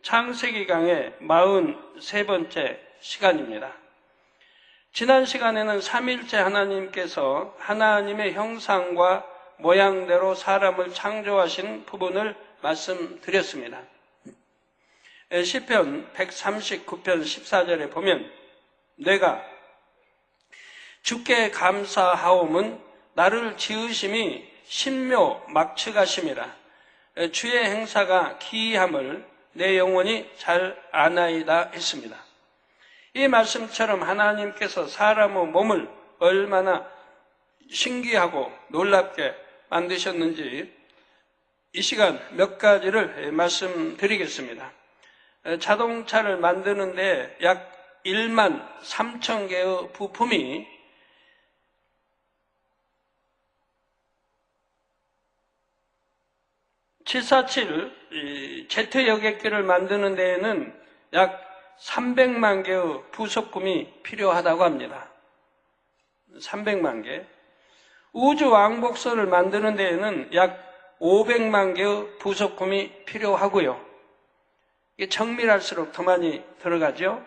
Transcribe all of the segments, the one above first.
창세기 강의 43번째 시간입니다. 지난 시간에는 삼위일체 하나님께서 하나님의 형상과 모양대로 사람을 창조하신 부분을 말씀드렸습니다. 시편 139편 14절에 보면 내가 주께 감사하옴은 나를 지으심이 신묘 막측하심이라. 주의 행사가 기이함을 내 영혼이 잘 아나이다 했습니다. 이 말씀처럼 하나님께서 사람의 몸을 얼마나 신기하고 놀랍게 만드셨는지 이 시간 몇 가지를 말씀드리겠습니다. 자동차를 만드는데 약 1만 3천 개의 부품이 (747) 제트 여객기를 만드는 데에는 약 300만 개의 부속품이 필요하다고 합니다. 300만 개. 우주 왕복선을 만드는 데에는 약 500만 개의 부속품이 필요하고요. 이게 정밀할수록 더 많이 들어가죠.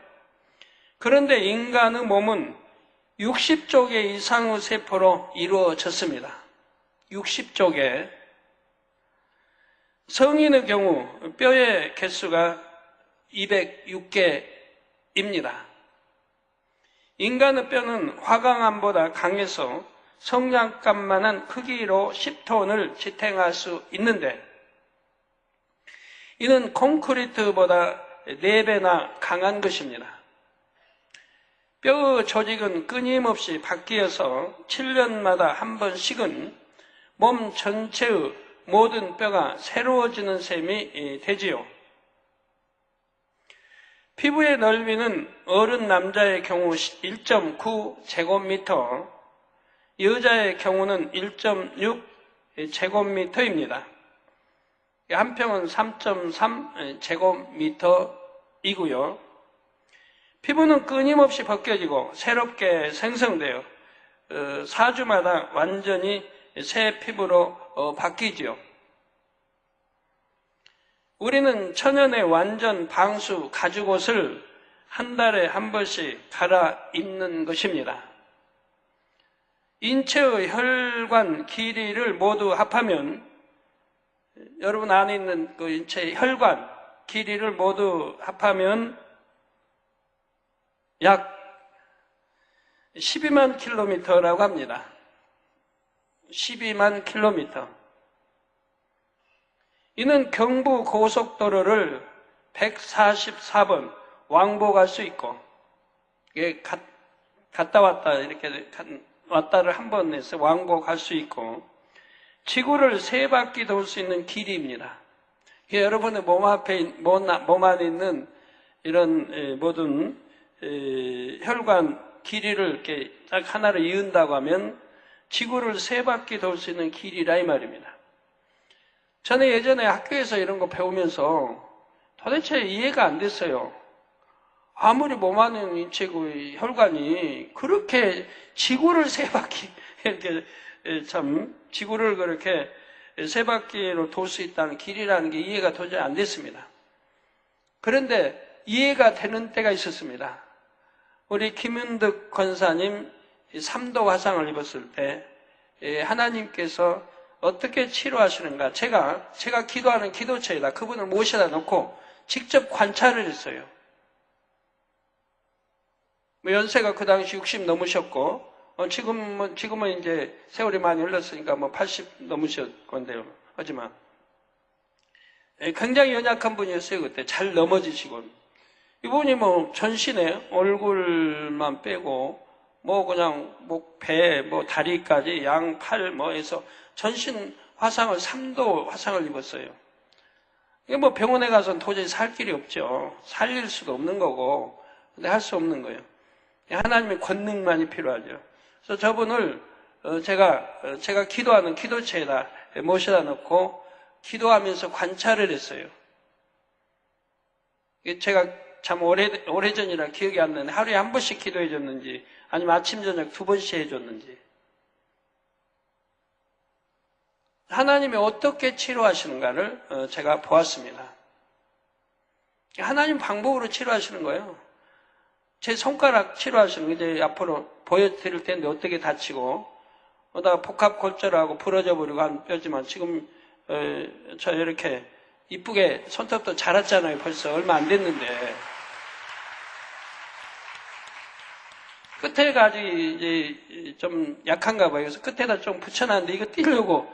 그런데 인간의 몸은 60조 개 이상의 세포로 이루어졌습니다. 60조 개. 성인의 경우 뼈의 개수가 206개입니다. 인간의 뼈는 화강암보다 강해서 성냥갑만한 크기로 10톤을 지탱할 수 있는데 이는 콘크리트보다 4배나 강한 것입니다. 뼈의 조직은 끊임없이 바뀌어서 7년마다 한 번씩은 몸 전체의 모든 뼈가 새로워지는 셈이 되지요. 피부의 넓이는 어른 남자의 경우 1.9제곱미터, 여자의 경우는 1.6제곱미터입니다. 한 평은 3.3제곱미터이고요. 피부는 끊임없이 벗겨지고 새롭게 생성되어 4주마다 완전히 새 피부로 바뀌지요. 우리는 천연의 완전 방수 가죽옷을 한 달에 한 번씩 갈아입는 것입니다. 인체의 혈관 길이를 모두 합하면 여러분 안에 있는 그 인체의 혈관 길이를 모두 합하면 약 12만 킬로미터라고 합니다. 12만 킬로미터. 이는 경부 고속도로를 144번 왕복할 수 있고, 이게 갔다 왔다, 이렇게 왔다를 한 번 해서 왕복할 수 있고, 지구를 3바퀴 돌 수 있는 길이입니다. 여러분의 몸 안에 있는 이런 모든 혈관 길이를 이렇게 딱 하나를 이은다고 하면 지구를 3바퀴 돌 수 있는 길이라 이 말입니다. 저는 예전에 학교에서 이런 거 배우면서 도대체 이해가 안 됐어요. 아무리 몸 안에 있는 인체의 혈관이 그렇게 지구를 3바퀴 이렇게 참 지구를 그렇게 3바퀴로 돌 수 있다는 길이라는 게 이해가 도저히 안 됐습니다. 그런데 이해가 되는 때가 있었습니다. 우리 김윤득 권사님 3도 화상을 입었을 때 하나님께서 어떻게 치료하시는가 제가 기도하는 기도처에다 그분을 모셔다 놓고 직접 관찰을 했어요. 연세가 그 당시 60 넘으셨고 지금은 이제 세월이 많이 흘렀으니까 80 넘으셨 건데요. 하지만 굉장히 연약한 분이었어요. 그때 잘 넘어지시고 이분이 전신에 얼굴만 빼고 그냥 배, 다리까지 양팔 해서 전신 화상을 3도 화상을 입었어요. 이게 병원에 가서는 도저히 살 길이 없죠. 살릴 수도 없는 거고, 근데 할 수 없는 거예요. 하나님의 권능만이 필요하죠. 그래서 저분을 제가 기도하는 기도처에다 모셔다 놓고 기도하면서 관찰을 했어요. 제가 참 오래전이라 기억이 안 나는데 하루에 한 번씩 기도해 줬는지 아니면 아침 저녁 2번씩 해줬는지 하나님이 어떻게 치료하시는가를 제가 보았습니다. 하나님 방법으로 치료하시는 거예요. 제 손가락 치료하시는 거 이제 앞으로 보여드릴 텐데 어떻게 다치고 다 복합골절하고 부러져 버리고 한 뼈지만 지금 저 이렇게 이쁘게 손톱도 자랐잖아요. 벌써 얼마 안 됐는데 끝에가 아직 이제 좀 약한가 봐요. 그래서 끝에다 좀 붙여놨는데 이거 띄려고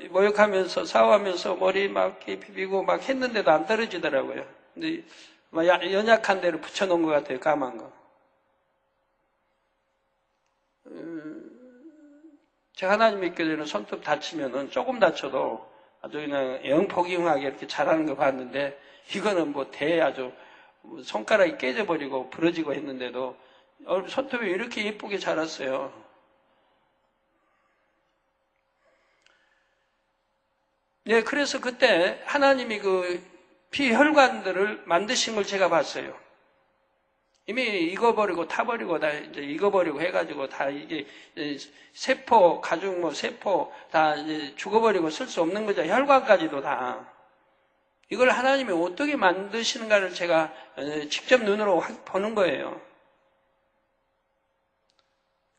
모욕하면서 싸워하면서 머리 막 이렇게 비비고 막 했는데도 안 떨어지더라고요. 근데 연약한 데를 붙여놓은 것 같아요. 까만 거. 제가 하나님 믿게 되는 손톱 다치면은 조금 다쳐도 아주 그냥 영포기흉하게 이렇게 잘하는 거 봤는데 이거는 뭐 아주 손가락이 깨져버리고 부러지고 했는데도 손톱이 이렇게 예쁘게 자랐어요. 네, 그래서 그때 하나님이 그 피혈관들을 만드신 걸 제가 봤어요. 이미 익어버리고 타버리고 다 이제 익어버리고 해가지고 다 이게 세포, 가죽 뭐 세포 다 이제 죽어버리고 쓸 수 없는 거죠. 혈관까지도 다. 이걸 하나님이 어떻게 만드시는가를 제가 직접 눈으로 보는 거예요.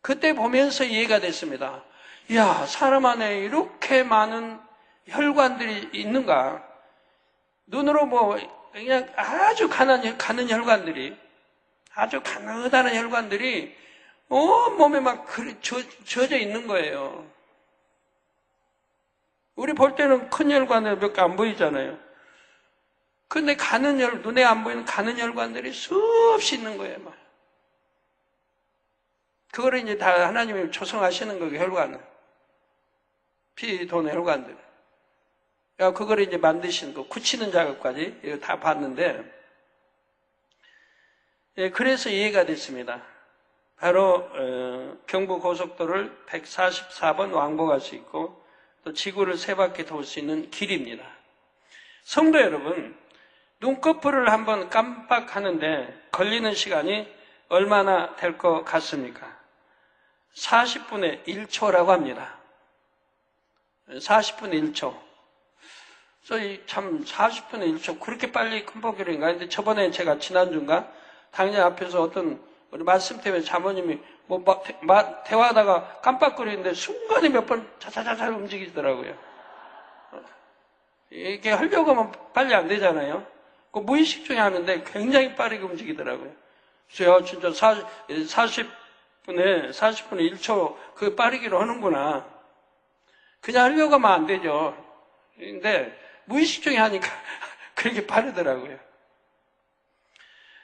그때 보면서 이해가 됐습니다. 이야, 사람 안에 이렇게 많은 혈관들이 있는가? 눈으로 뭐 그냥 아주 가는 혈관들이 아주 가느다란 혈관들이 온몸에 막 젖어 있는 거예요. 우리 볼 때는 큰 혈관을 몇 개 안 보이잖아요. 근데 눈에 안 보이는 가는 혈관들이 수없이 있는 거예요. 막. 그거를 이제 다 하나님이 조성하시는 거예요, 혈관을. 피 도는 혈관들. 그거를 이제 만드시는 거, 굳히는 작업까지 이거 다 봤는데, 그래서 이해가 됐습니다. 바로 경부고속도로를 144번 왕복할 수 있고 또 지구를 세 바퀴 돌 수 있는 길입니다. 성도 여러분, 눈꺼풀을 한번 깜빡하는데 걸리는 시간이 얼마나 될 것 같습니까? 40분의 1초라고 합니다. 40분의 1초. 저희 참 40분의 1초 그렇게 빨리 깜빡이는가? 근데 저번에 제가 지난주인가 당장 앞에서 어떤 우리 말씀 때문에 자모님이 뭐 대화하다가 깜빡거리는데 순간에 몇 번 자자자자 움직이더라고요. 이게 하려고 하면 빨리 안 되잖아요. 그 무의식 중에 하는데 굉장히 빠르게 움직이더라고요. 그래서 진짜 40분에 1초 그 빠르기로 하는구나. 그냥 하려고 하면 안 되죠. 근데 무의식 중에 하니까 그렇게 빠르더라고요.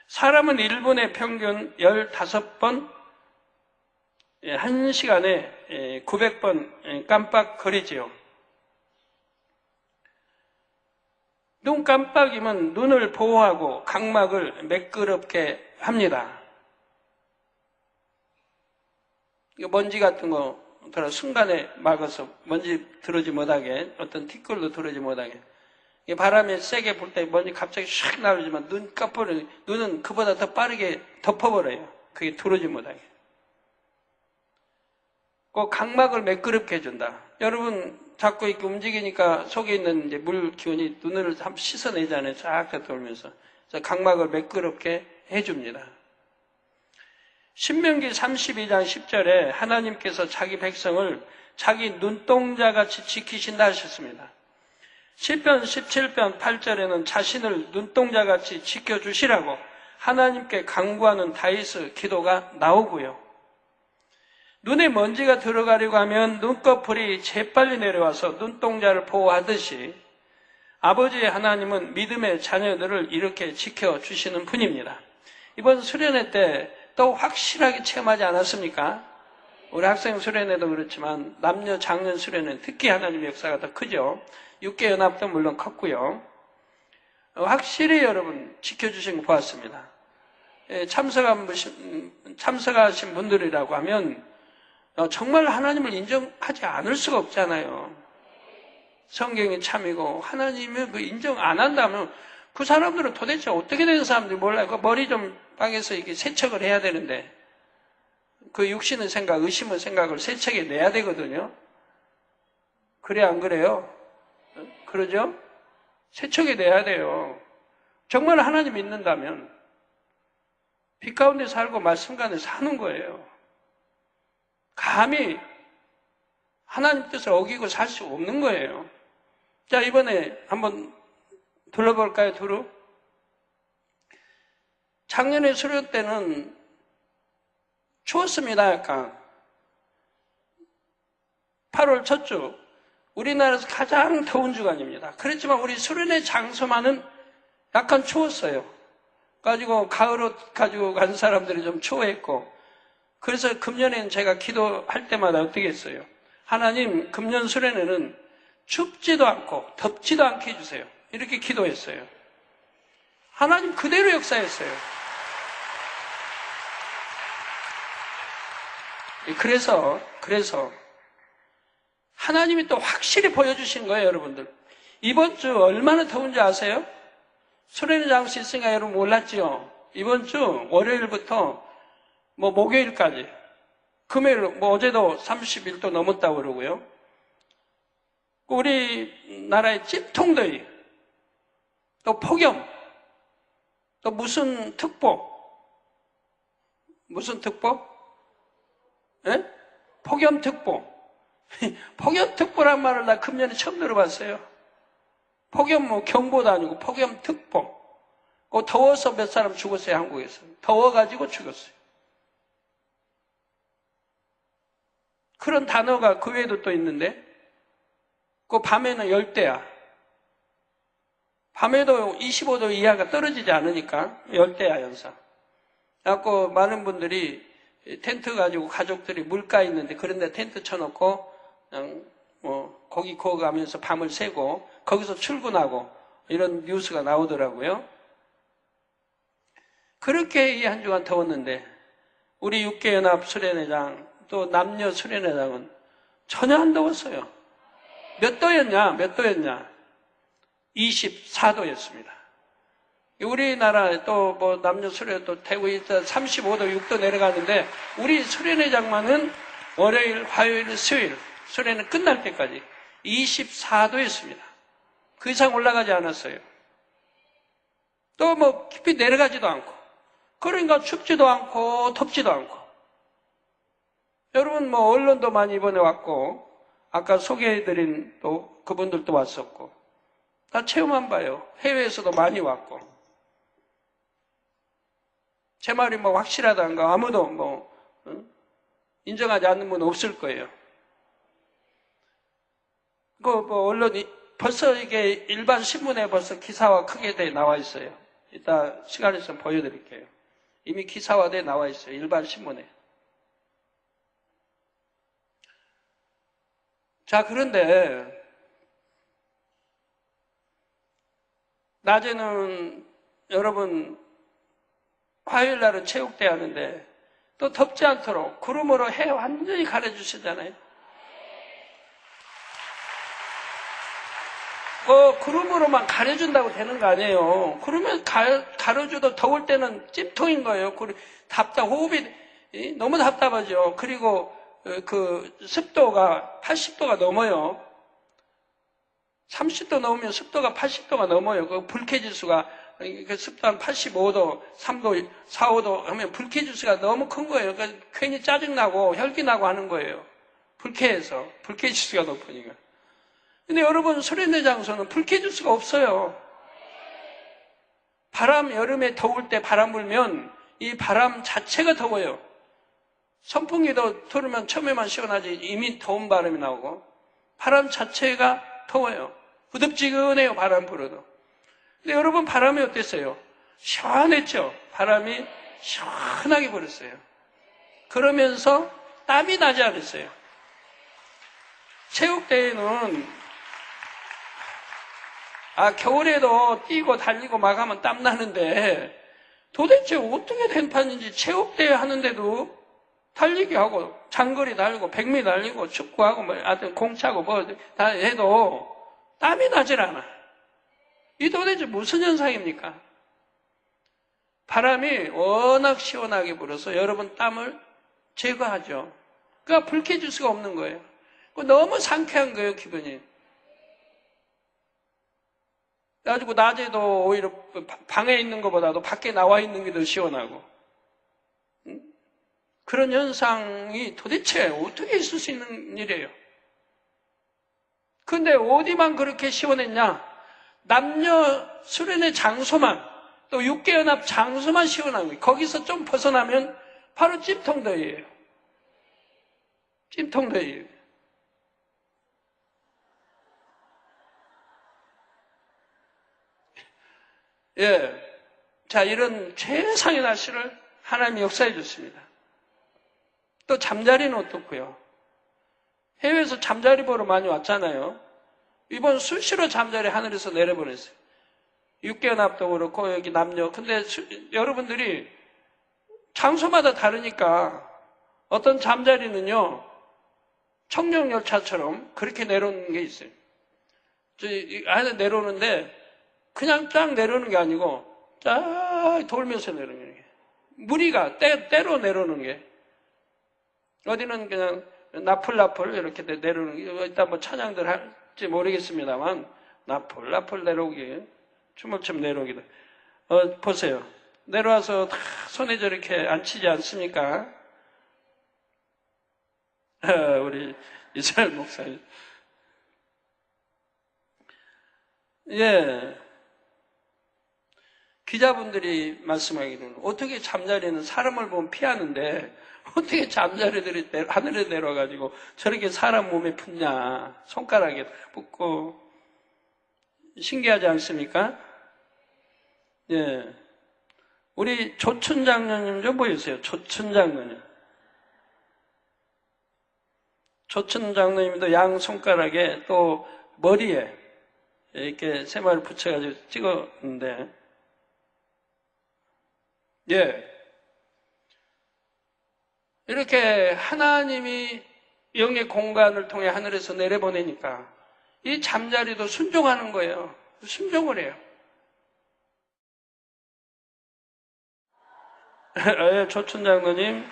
사람은 1분에 평균 15번, 1시간에 900번 깜빡거리지요. 눈 깜빡이면 눈을 보호하고 각막을 매끄럽게 합니다. 이거 먼지 같은 거 순간에 막아서 먼지 들어오지 못하게, 어떤 티끌도 들어오지 못하게. 바람이 세게 불 때 먼지 갑자기 샥 나오지만 눈은 그보다 더 빠르게 덮어버려요. 그게 들어오지 못하게. 꼭 각막을 매끄럽게 해준다. 여러분 자꾸 이렇게 움직이니까 속에 있는 이제 물 기운이 눈을 한번 씻어내잖아요. 쫙 돌면서. 그래서 각막을 매끄럽게 해줍니다. 신명기 32장 10절에 하나님께서 자기 백성을 자기 눈동자같이 지키신다 하셨습니다. 시편 17편 8절에는 자신을 눈동자같이 지켜주시라고 하나님께 간구하는 다윗의 기도가 나오고요. 눈에 먼지가 들어가려고 하면 눈꺼풀이 재빨리 내려와서 눈동자를 보호하듯이 아버지의 하나님은 믿음의 자녀들을 이렇게 지켜주시는 분입니다. 이번 수련회 때 또 확실하게 체험하지 않았습니까? 우리 학생 수련회도 그렇지만 남녀 장년 수련회 특히 하나님의 역사가 더 크죠. 육계연합도 물론 컸고요. 확실히 여러분 지켜주신 거 보았습니다. 참석하신 분들이라고 하면 정말 하나님을 인정하지 않을 수가 없잖아요. 성경이 참이고 하나님을 인정 안 한다면 그 사람들은 도대체 어떻게 된 사람들이 몰라요. 그 머리 좀 빵에서 이게 세척을 해야 되는데 그 육신의 생각, 의심의 생각을 세척해 내야 되거든요. 그래 안 그래요? 그러죠? 세척해 내야 돼요. 정말 하나님 믿는다면 빛 가운데 살고 말씀 가운데 사는 거예요. 감히 하나님 뜻을 어기고 살 수 없는 거예요. 자, 이번에 한번 둘러볼까요, 두루? 작년에 수련 때는 추웠습니다, 약간. 8월 첫 주, 우리나라에서 가장 더운 주간입니다. 그렇지만 우리 수련회 장소만은 약간 추웠어요. 가지고 가을옷 가지고 간 사람들이 좀 추워했고, 그래서 금년에는 제가 기도할 때마다 어떻게 했어요? 하나님, 금년 수련회는 춥지도 않고 덥지도 않게 해주세요. 이렇게 기도했어요. 하나님 그대로 역사했어요. 그래서 하나님이 또 확실히 보여주신 거예요, 여러분들. 이번 주 얼마나 더운지 아세요? 수련회 장소 있으니까 여러분 몰랐지요? 이번 주 월요일부터 목요일까지, 금요일, 어제도 31도 넘었다고 그러고요. 우리나라의 찜통더위, 또 폭염, 또 무슨 특보? 예? 폭염특보. 폭염특보란 말을 나 금년에 처음 들어봤어요. 폭염 경보도 아니고 폭염특보. 더워서 몇 사람 죽었어요, 한국에서. 더워가지고 죽었어요. 그런 단어가 그 외에도 또 있는데, 밤에는 열대야. 밤에도 25도 이하가 떨어지지 않으니까 열대야 현상. 그래갖고 많은 분들이 텐트 가지고 가족들이 물가 있는데 그런 데 텐트 쳐놓고 그냥 고기 구워가면서 밤을 새고 거기서 출근하고 이런 뉴스가 나오더라고요. 그렇게 이 한 주간 더웠는데 우리 육계연합 수련회장 또 남녀 수련회장은 전혀 안 더웠어요. 몇 도였냐? 24도였습니다. 우리나라 또 남녀 수련회 또 대구 일단 35도, 6도 내려가는데 우리 수련회장만은 월요일, 화요일, 수요일 수련회 끝날 때까지 24도였습니다. 그 이상 올라가지 않았어요. 또 깊이 내려가지도 않고, 그러니까 춥지도 않고 덥지도 않고. 여러분 언론도 많이 이번에 왔고 아까 소개해드린 또 그분들도 왔었고 다 체험한 바요. 해외에서도 많이 왔고. 제 말이 확실하다는가 아무도 인정하지 않는 분은 없을 거예요. 언론이 벌써 이게 일반 신문에 벌써 기사화 크게 나와 있어요. 이따 시간 있으면 보여드릴게요. 이미 기사화돼 나와 있어요. 일반 신문에. 자, 그런데 낮에는 여러분 화요일 날은 체육대회 하는데 또 덥지 않도록 구름으로 해 완전히 가려주시잖아요. 구름으로만 가려준다고 되는 거 아니에요. 그러면 가려줘도 더울 때는 찜통인 거예요. 호흡이 너무 답답하죠. 그리고 그 습도가 80도가 넘어요. 30도 넘으면 습도가 80도가 넘어요. 그 불쾌지수가 습도 한 85도, 3도, 4, 5도 하면 불쾌지수가 너무 큰 거예요. 그러니까 괜히 짜증나고 혈기나고 하는 거예요. 불쾌해서. 불쾌지수가 높으니까. 근데 여러분 수련회 장소는 불쾌지수가 없어요. 여름에 더울 때 바람 불면 이 바람 자체가 더워요. 선풍기도 틀으면 처음에만 시원하지 이미 더운 바람이 나오고 바람 자체가 더워요. 부덥지근해요, 바람 불어도. 근데 여러분 바람이 어땠어요? 시원했죠? 바람이 시원하게 불었어요. 그러면서 땀이 나지 않았어요. 체육대회는 겨울에도 뛰고 달리고 막 하면 땀 나는데 도대체 어떻게 된 판인지 체육대회 하는데도 달리기 하고 장거리 달리고 100m 달리고 축구하고 하여튼 공차고 다 해도 땀이 나질 않아. 이 도대체 무슨 현상입니까? 바람이 워낙 시원하게 불어서 여러분 땀을 제거하죠. 그러니까 불쾌지수가 없는 거예요. 너무 상쾌한 거예요, 기분이. 그래가지고 낮에도 오히려 방에 있는 것보다도 밖에 나와 있는 게 더 시원하고. 그런 현상이 도대체 어떻게 있을 수 있는 일이에요? 근데 어디만 그렇게 시원했냐? 남녀 수련의 장소만, 또 육계연합 장소만 시원한 거예요. 거기서 좀 벗어나면 바로 찜통더위예요. 찜통더위예요. 예. 자, 이런 최상의 날씨를 하나님이 역사해 줬습니다. 또 잠자리는 어떻고요? 해외에서 잠자리 보러 많이 왔잖아요. 이번 수시로 잠자리 하늘에서 내려보냈어요. 육계연합도 그렇고 여기 남녀. 근데 여러분들이 장소마다 다르니까 어떤 잠자리는요, 청룡열차처럼 그렇게 내려오는 게 있어요. 저 안에 내려오는데 그냥 쫙 내려오는 게 아니고 쫙 돌면서 내려오는 게. 무리가 때로 내려오는 게. 어디는 그냥 나풀나풀 이렇게 내려오는 게. 일단 뭐 찬양들 할지 모르겠습니다만 나풀나풀 내려오기, 주먹처럼 내려오기도. 보세요. 내려와서 다 손에 저렇게 앉히지 않습니까? 우리 이스라엘 목사님. 예. 기자분들이 말씀하기로는 어떻게 잠자리는 사람을 보면 피하는데 어떻게 잠자리들이 하늘에 내려가지고 저렇게 사람 몸에 붙냐. 손가락에 붙고. 신기하지 않습니까? 예. 우리 조춘 장로님 좀 보여주세요. 조춘 장로님. 조춘 장로님도 양 손가락에 또 머리에 이렇게 세마를 붙여가지고 찍었는데, 예. 이렇게 하나님이 영의 공간을 통해 하늘에서 내려보내니까 이 잠자리도 순종하는 거예요. 순종을 해요. 조춘 장로님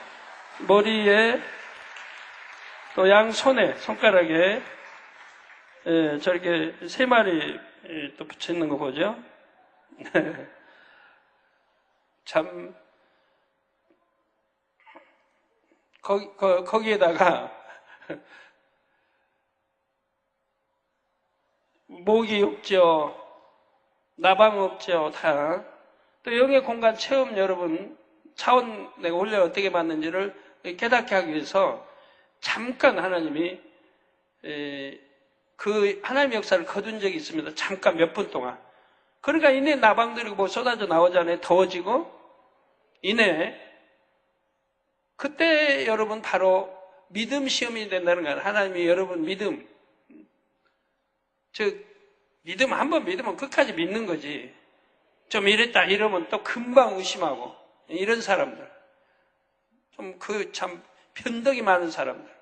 머리에 또 양 손에 손가락에 저렇게 세 마리 또 붙여 있는 거 보죠. 참 거기에다가 모기 없죠, 나방 없죠, 다. 또 영의 공간 체험 여러분 차원 내가 원래 어떻게 받는지를 깨닫게 하기 위해서 잠깐 하나님이 그 하나님의 역사를 거둔 적이 있습니다. 잠깐 몇 분 동안. 그러니까 이내 나방들이 뭐 쏟아져 나오잖아요. 더워지고 이내. 그때 여러분 바로 믿음 시험이 된다는 거예요. 하나님이 여러분 믿음, 즉 믿음 한번 믿으면 끝까지 믿는 거지. 좀 이랬다 이러면 또 금방 의심하고 이런 사람들, 좀 참 변덕이 많은 사람들.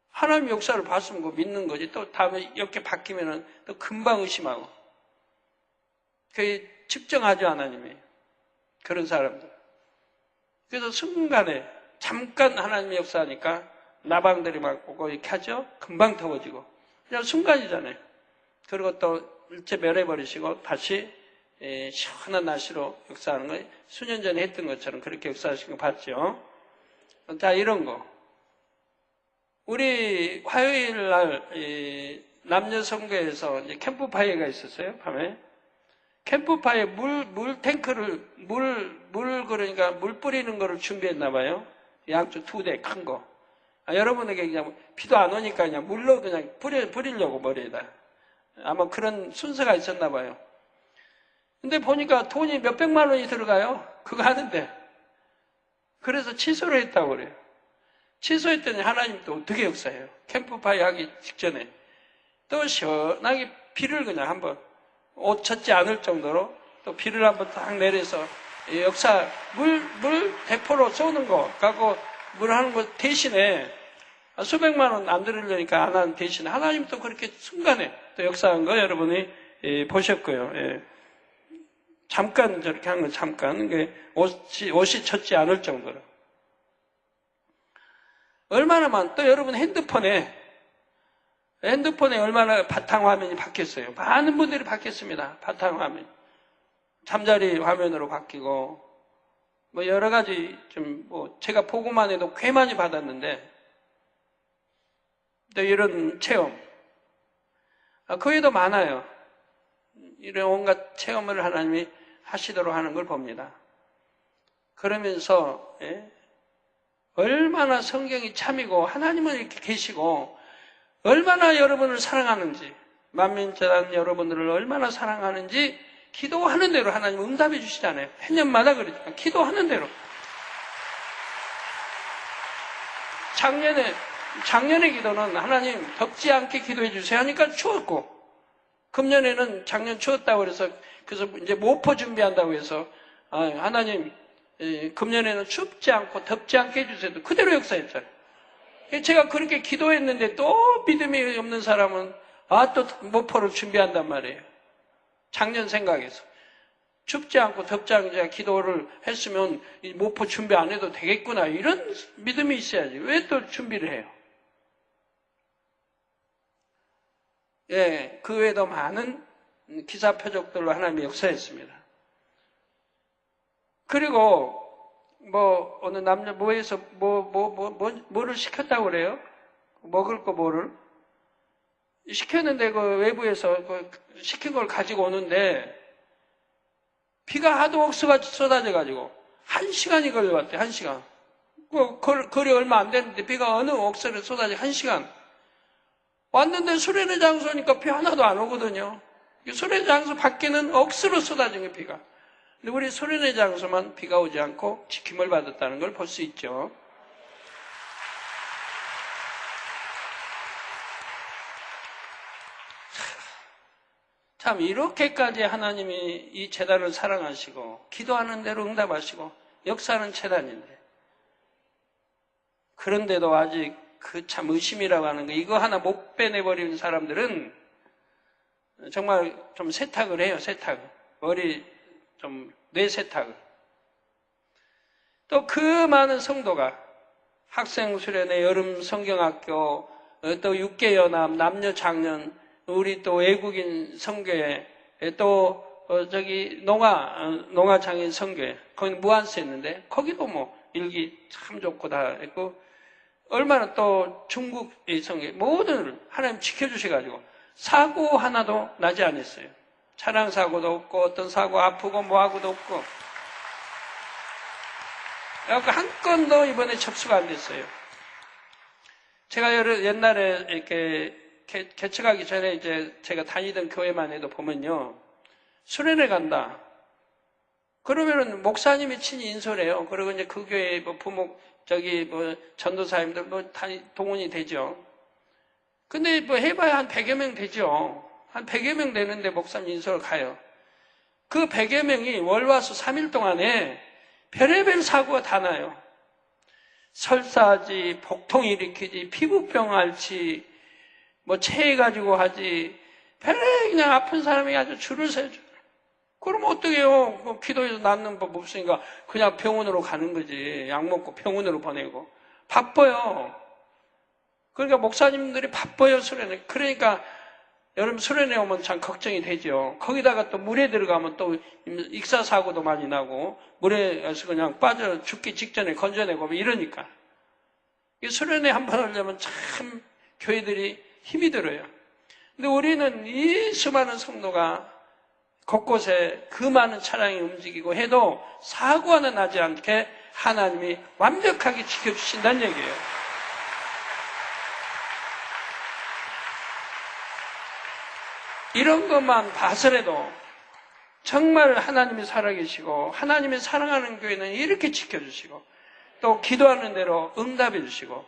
하나님 역사를 봤으면 그거 믿는 거지. 또 다음에 이렇게 바뀌면은 또 금방 의심하고. 그게 측정하죠, 하나님이. 그런 사람들. 그래서 순간에 잠깐 하나님의 역사하니까 나방들이 막 오고 이렇게 하죠. 금방 더워지고. 그냥 순간이잖아요. 그리고 또 일체 멸해버리시고 다시 시원한 날씨로 역사하는 거, 수년 전에 했던 것처럼 그렇게 역사하신 거 봤죠. 자, 이런 거. 우리 화요일 날 남녀 성교에서 이제 캠프파이어가 있었어요, 밤에. 캠프파이어 물 탱크를, 그러니까 물 뿌리는 거를 준비했나 봐요. 양쪽 2대 큰 거. 여러분에게 그냥 비도 안 오니까 그냥 물로 그냥 뿌리려고 머리에다. 아마 그런 순서가 있었나 봐요. 근데 보니까 돈이 몇백만 원이 들어가요. 그거 하는데. 그래서 취소를 했다고 그래요. 취소했더니 하나님 또 어떻게 역사해요? 캠프파이어 하기 직전에 또 시원하게 비를 그냥 한번 옷 젖지 않을 정도로 또 비를 한번 딱 내려서 역사 물 대포로 쏘는 거 갖고 물 하는 거 대신에 수백만 원 안 들으려니까 안 하는 대신에 하나님 또 그렇게 순간에 또 역사한 거 여러분이 보셨고요. 예. 잠깐 저렇게 한 건 잠깐 옷이 젖지 않을 정도로. 얼마나 또 여러분 핸드폰에 핸드폰에 얼마나 바탕화면이 바뀌었어요. 많은 분들이 바뀌었습니다. 바탕화면. 잠자리 화면으로 바뀌고, 뭐 여러 가지 제가 보고만 해도 꽤 많이 받았는데, 또 이런 체험. 그 외에도 많아요. 이런 온갖 체험을 하나님이 하시도록 하는 걸 봅니다. 그러면서, 얼마나 성경이 참이고, 하나님은 이렇게 계시고, 얼마나 여러분을 사랑하는지, 만민재단 여러분들을 얼마나 사랑하는지 기도하는 대로 하나님 응답해 주시잖아요. 해년마다 그러니까 기도하는 대로. 작년의 기도는 하나님 덥지 않게 기도해 주세요 하니까 추웠고, 금년에는 작년 추웠다고 그래서 이제 모포 준비한다고 해서 하나님 금년에는 춥지 않고 덥지 않게 해주세요. 그대로 역사했잖아요. 제가 그렇게 기도했는데 또 믿음이 없는 사람은 또 모포를 준비한단 말이에요. 작년 생각해서. 춥지 않고 덥지 않게 제가 기도를 했으면 이 모포 준비 안 해도 되겠구나. 이런 믿음이 있어야지. 왜 또 준비를 해요? 그 외에도 많은 기사 표적들로 하나님이 역사했습니다. 그리고 어느 남녀 모에서 뭐를 시켰다고 그래요? 먹을 거 뭐를? 시켰는데 그 외부에서 시킨 걸 가지고 오는데 비가 하도 억수같이 쏟아져가지고 1시간이 걸려왔대, 1시간. 거리 얼마 안 됐는데 비가 어느 억수로 쏟아져 1시간. 왔는데 수련회 장소니까 비 하나도 안 오거든요. 수련회 장소 밖에는 억수로 쏟아진 게 비가. 근데 우리 수련회 장소만 비가 오지 않고 지킴을 받았다는 걸 볼 수 있죠. 참 이렇게까지 하나님이 이 재단을 사랑하시고 기도하는 대로 응답하시고 역사하는 재단인데, 그런데도 아직 그 참 의심이라고 하는 거, 이거 하나 못 빼내버리는 사람들은 정말 좀 세탁을 해요. 세탁을. 머리 좀 뇌 세탁을. 또 그 많은 성도가 학생 수련회, 여름 성경학교, 또 육계연합, 남녀 장년, 우리 또 외국인 선교회, 또 농아장인 선교회, 거기 무안스 했는데 거기도 일기 참 좋고 다 했고, 얼마나 또 중국의 선교회, 모든 하나님 지켜주셔가지고 사고 하나도 나지 않았어요. 차량 사고도 없고 어떤 사고 아프고 뭐하고도 없고, 한 건도 이번에 접수가 안 됐어요. 제가 옛날에 이렇게 개척하기 전에 이제 제가 다니던 교회만 해도 보면요, 수련회 간다. 그러면은 목사님이 친히 인솔해요. 그리고 이제 그 교회 부목 전도사님들 동원이 되죠. 근데 해봐야 한 100여 명 되죠. 한 100여 명 되는데 목사님 인솔을 가요. 그 100여 명이 월화수 3일 동안에 별의별 사고가 다 나요. 설사하지, 복통 일으키지, 피부병 앓지, 체해가지고 하지, 별에 그냥 아픈 사람이 아주 줄을 서요. 그럼 어떡해요? 기도해서 낫는 법 없으니까 그냥 병원으로 가는 거지. 약 먹고 병원으로 보내고. 바빠요. 그러니까 목사님들이 바빠요, 수련회. 그러니까 여러분 수련회 오면 참 걱정이 되죠. 거기다가 또 물에 들어가면 또 익사사고도 많이 나고, 물에서 그냥 빠져 죽기 직전에 건져내고 이러니까. 이 수련회 한번 하려면 참 교회들이 힘이 들어요. 근데 우리는 이 수많은 성도가 곳곳에 그 많은 차량이 움직이고 해도 사고 하나 나지 않게 하나님이 완벽하게 지켜주신다는 얘기예요. 이런 것만 봐서라도 정말 하나님이 살아계시고 하나님이 사랑하는 교회는 이렇게 지켜주시고 또 기도하는 대로 응답해 주시고,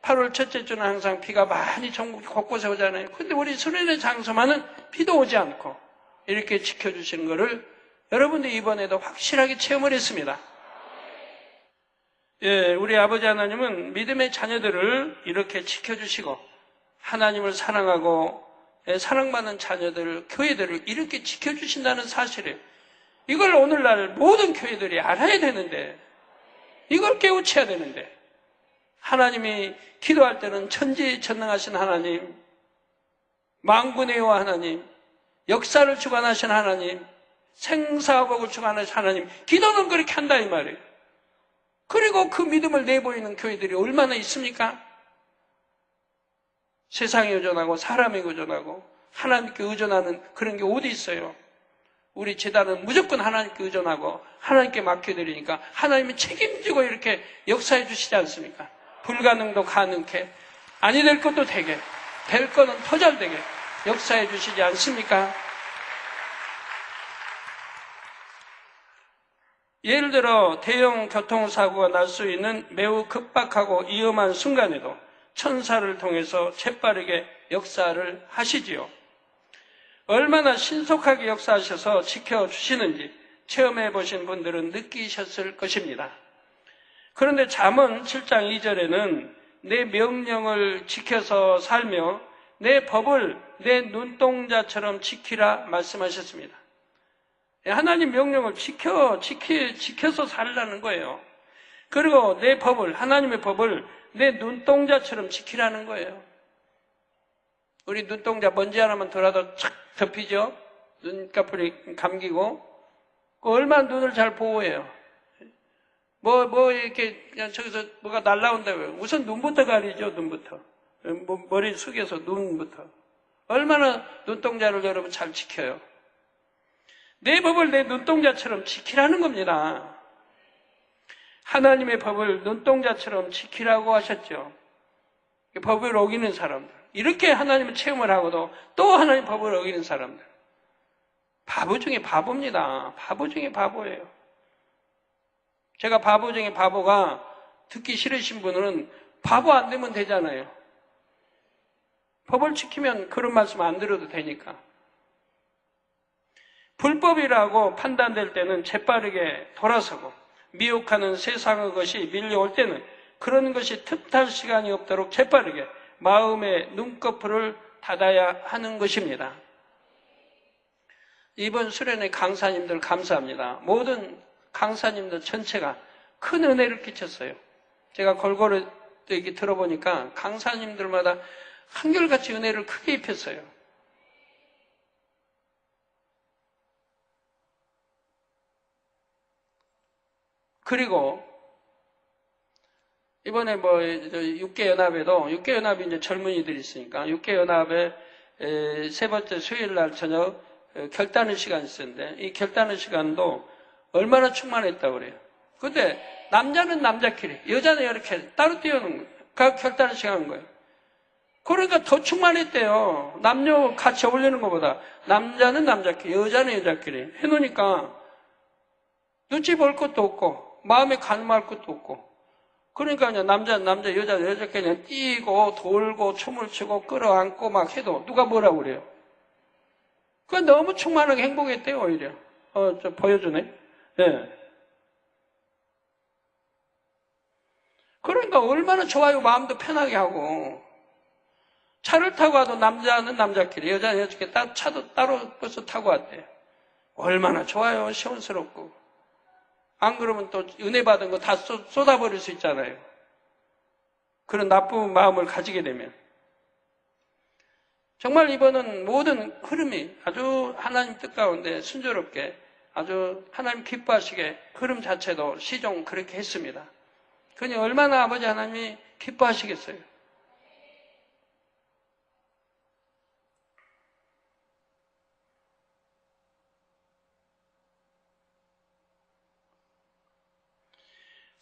8월 첫째 주는 항상 비가 많이 전국 곳곳에 오잖아요. 근데 우리 수련회 장소만은 비도 오지 않고 이렇게 지켜주시는 것을 여러분들이 이번에도 확실하게 체험을 했습니다. 우리 아버지 하나님은 믿음의 자녀들을 이렇게 지켜주시고 하나님을 사랑하고 사랑받는 자녀들, 교회들을 이렇게 지켜주신다는 사실을, 이걸 오늘날 모든 교회들이 알아야 되는데, 이걸 깨우쳐야 되는데, 하나님이 기도할 때는 천지전능하신 하나님, 만군의 여호와 하나님, 역사를 주관하신 하나님, 생사복을 주관하신 하나님, 기도는 그렇게 한다 이 말이에요. 그리고 그 믿음을 내보이는 교회들이 얼마나 있습니까? 세상에 의존하고 사람에 의존하고 하나님께 의존하는 그런 게 어디 있어요? 우리 재단은 무조건 하나님께 의존하고 하나님께 맡겨드리니까 하나님이 책임지고 이렇게 역사해 주시지 않습니까? 불가능도 가능케, 아니 될 것도 되게, 될 거는 더 잘 되게 역사해 주시지 않습니까? 예를 들어 대형 교통사고가 날 수 있는 매우 급박하고 위험한 순간에도 천사를 통해서 재빠르게 역사를 하시지요. 얼마나 신속하게 역사하셔서 지켜주시는지 체험해 보신 분들은 느끼셨을 것입니다. 그런데 잠언 7장 2절에는 내 명령을 지켜서 살며 내 법을 내 눈동자처럼 지키라 말씀하셨습니다. 하나님 명령을 지켜서 살라는 거예요. 그리고 내 법을, 하나님의 법을 내 눈동자처럼 지키라는 거예요. 우리 눈동자 먼지 하나만 더라도 착 덮이죠? 눈꺼풀이 감기고. 얼마나 눈을 잘 보호해요. 이렇게, 그냥 저기서 뭐가 날라온다고요. 우선 눈부터 가리죠, 눈부터. 머리 숙여서 눈부터. 얼마나 눈동자를 여러분 잘 지켜요. 내 법을 내 눈동자처럼 지키라는 겁니다. 하나님의 법을 눈동자처럼 지키라고 하셨죠. 법을 어기는 사람들. 이렇게 하나님을 체험을 하고도 또 하나님 법을 어기는 사람들. 바보 중에 바보입니다. 바보 중에 바보예요. 제가 바보 중에 바보가 듣기 싫으신 분은 바보 안 되면 되잖아요. 법을 지키면 그런 말씀 안 들어도 되니까. 불법이라고 판단될 때는 재빠르게 돌아서고 미혹하는 세상의 것이 밀려올 때는 그런 것이 틈탈 시간이 없도록 재빠르게 마음의 눈꺼풀을 닫아야 하는 것입니다. 이번 수련회 강사님들 감사합니다. 모든 강사님들 전체가 큰 은혜를 끼쳤어요. 제가 골고루 얘기 들어보니까 강사님들마다 한결같이 은혜를 크게 입혔어요. 그리고 이번에 6개연합에도 6개연합이 이제 젊은이들이 있으니까 6개연합에 세 번째 수요일 날 저녁 결단의 시간이 있었는데 이 결단의 시간도 얼마나 충만했다고 그래요. 근데 남자는 남자끼리, 여자는 이렇게 따로 뛰어오는 거예요. 그 결단의 시간인 거예요. 그러니까 더 충만했대요. 남녀 같이 어울리는 것보다 남자는 남자끼리, 여자는 여자끼리 해놓으니까 눈치 볼 것도 없고 마음에 간마할 것도 없고 그러니까 그냥 남자, 여자, 여자끼리 그냥 뛰고 돌고 춤을 추고 끌어안고 막 해도 누가 뭐라고 그래요. 그건 너무 충만하게 행복했대요, 오히려. 저 보여주네. 예. 그러니까 얼마나 좋아요. 마음도 편하게 하고. 차를 타고 와도 남자는 남자끼리, 여자는 여자끼리 차도 따로 버스 타고 왔대요. 얼마나 좋아요. 시원스럽고. 안 그러면 또 은혜 받은 거 다 쏟아버릴 수 있잖아요. 그런 나쁜 마음을 가지게 되면. 정말 이번은 모든 흐름이 아주 하나님 뜻 가운데 순조롭게 아주 하나님 기뻐하시게 흐름 자체도 시종 그렇게 했습니다. 그러니 얼마나 아버지 하나님이 기뻐하시겠어요.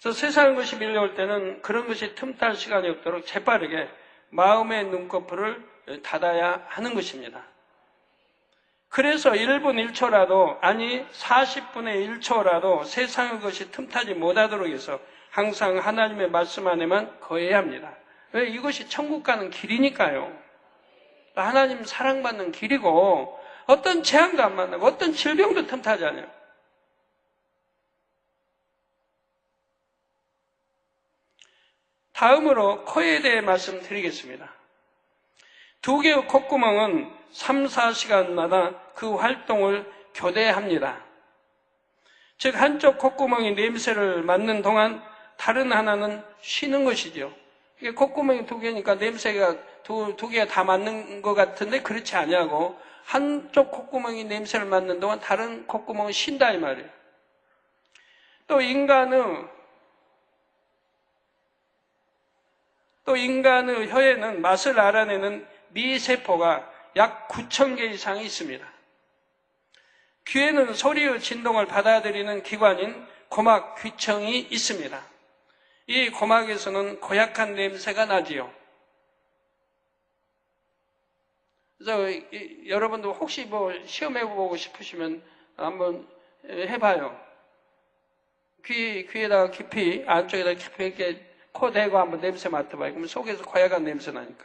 그래서 세상의 것이 밀려올 때는 그런 것이 틈탈 시간이 없도록 재빠르게 마음의 눈꺼풀을 닫아야 하는 것입니다. 그래서 1분 1초라도 아니 40분의 1초라도 세상의 것이 틈타지 못하도록 해서 항상 하나님의 말씀 안에만 거해야 합니다. 왜? 이것이 천국 가는 길이니까요. 하나님 사랑받는 길이고 어떤 재앙도 안 만나고 어떤 질병도 틈타지 않아요. 다음으로 코에 대해 말씀드리겠습니다. 두 개의 콧구멍은 3, 4시간마다 그 활동을 교대합니다. 즉 한쪽 콧구멍이 냄새를 맡는 동안 다른 하나는 쉬는 것이죠. 이게 콧구멍이 두 개니까 냄새가 두 개가 다 맞는 것 같은데 그렇지 않냐고. 한쪽 콧구멍이 냄새를 맡는 동안 다른 콧구멍은 쉰다 이 말이에요. 또 인간의 혀에는 맛을 알아내는 미세포가 약 9,000개 이상이 있습니다. 귀에는 소리의 진동을 받아들이는 기관인 고막 귀청이 있습니다. 이 고막에서는 고약한 냄새가 나지요. 그래서 여러분도 혹시 뭐 시험해보고 싶으시면 한번 해봐요. 귀에다가 깊이, 안쪽에다 깊이 이렇게 코 대고 한번 냄새 맡아봐요. 그러면 속에서 고약한 냄새 나니까.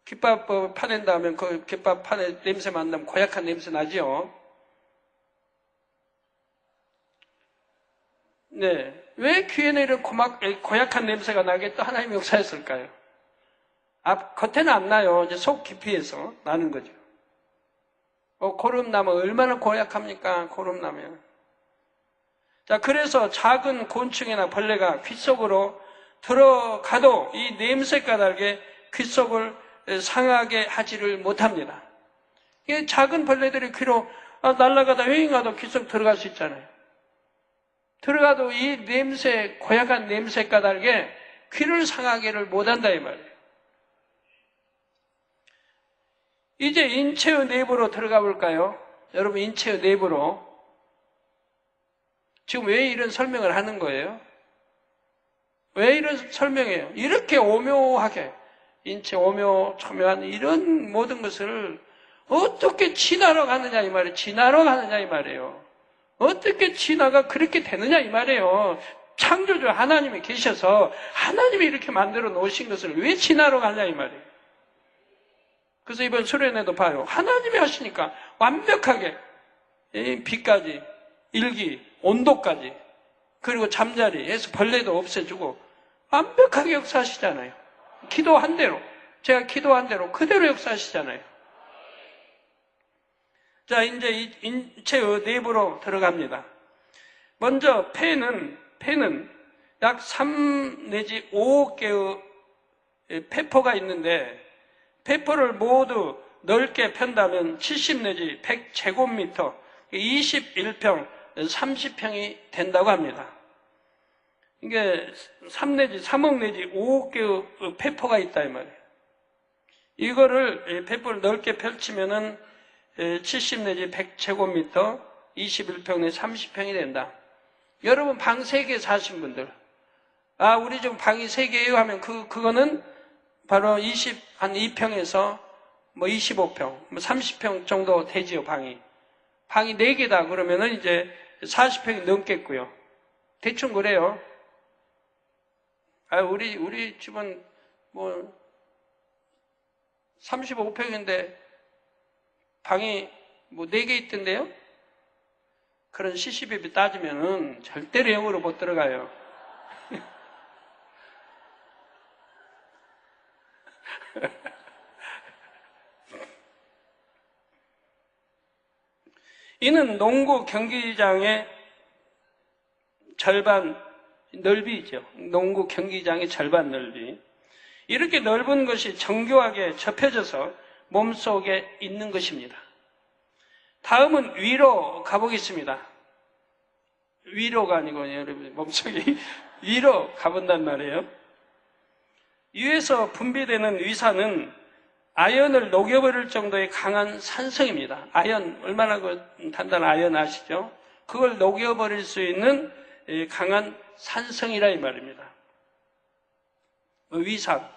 귓밥 파낸 다음에 그 귓밥 판에 냄새 맡으면 고약한 냄새 나지요. 네. 왜 귀에는 이런 고약한 냄새가 나게 또 하나님이 역사했을까요? 겉에는 안 나요. 이제 속 깊이에서 나는 거죠. 고름나면 얼마나 고약합니까? 고름나면. 자, 그래서 작은 곤충이나 벌레가 귀 속으로 들어가도 이 냄새 까닭에 귀 속을 상하게 하지를 못합니다. 이 작은 벌레들이 귀로 날아가다 휑가도 귀 속 들어갈 수 있잖아요. 들어가도 이 냄새, 고약한 냄새 까닭에 귀를 상하게를 못한다 이 말이에요. 이제 인체의 내부로 들어가 볼까요? 여러분, 인체의 내부로. 지금 왜 이런 설명을 하는 거예요? 왜 이런 설명이에요? 이렇게 오묘하게, 인체 오묘한 이런 모든 것을 어떻게 진화로 가느냐 이 말이에요. 진화로 가느냐 이 말이에요. 어떻게 진화가 그렇게 되느냐 이 말이에요. 창조주 하나님이 계셔서 하나님이 이렇게 만들어 놓으신 것을 왜 진화로 가냐 이 말이에요. 그래서 이번 수련회도 봐요. 하나님이 하시니까 완벽하게 빛까지, 일기, 온도까지, 그리고 잠자리에서 벌레도 없애주고 완벽하게 역사하시잖아요. 기도한 대로, 제가 기도한 대로 그대로 역사하시잖아요. 자, 이제 인체의 내부로 들어갑니다. 먼저 폐는 약 3 내지 5억 개의 폐포가 있는데 폐포를 모두 넓게 편다면 70 내지 100제곱미터, 21평, 30평이 된다고 합니다. 이게 3억 내지 5억 개의 폐포가 있다 이 말이에요. 이거를 폐포를 넓게 펼치면은 70 내지 100제곱미터, 21평 내지 30평이 된다. 여러분 방 3개 사신 분들, 우리 좀 방이 3개예요 하면 그거는 바로 한 2평에서 뭐 25평, 뭐 30평 정도 되지요, 방이. 방이 4개다 그러면은 이제 40평이 넘겠고요. 대충 그래요. 우리 집은 뭐 35평인데 방이 뭐 4개 있던데요? 그런 시시비비 따지면은 절대로 0으로 못 들어가요. 이는 농구 경기장의 절반 넓이죠. 농구 경기장의 절반 넓이. 이렇게 넓은 것이 정교하게 접혀져서 몸속에 있는 것입니다. 다음은 위로 가보겠습니다. 위로가 아니고 여러분 몸속에 위로 가본단 말이에요. 위에서 분비되는 위산은 아연을 녹여버릴 정도의 강한 산성입니다. 아연, 얼마나 단단한 아연 아시죠? 그걸 녹여버릴 수 있는 강한 산성이라 이 말입니다. 위산.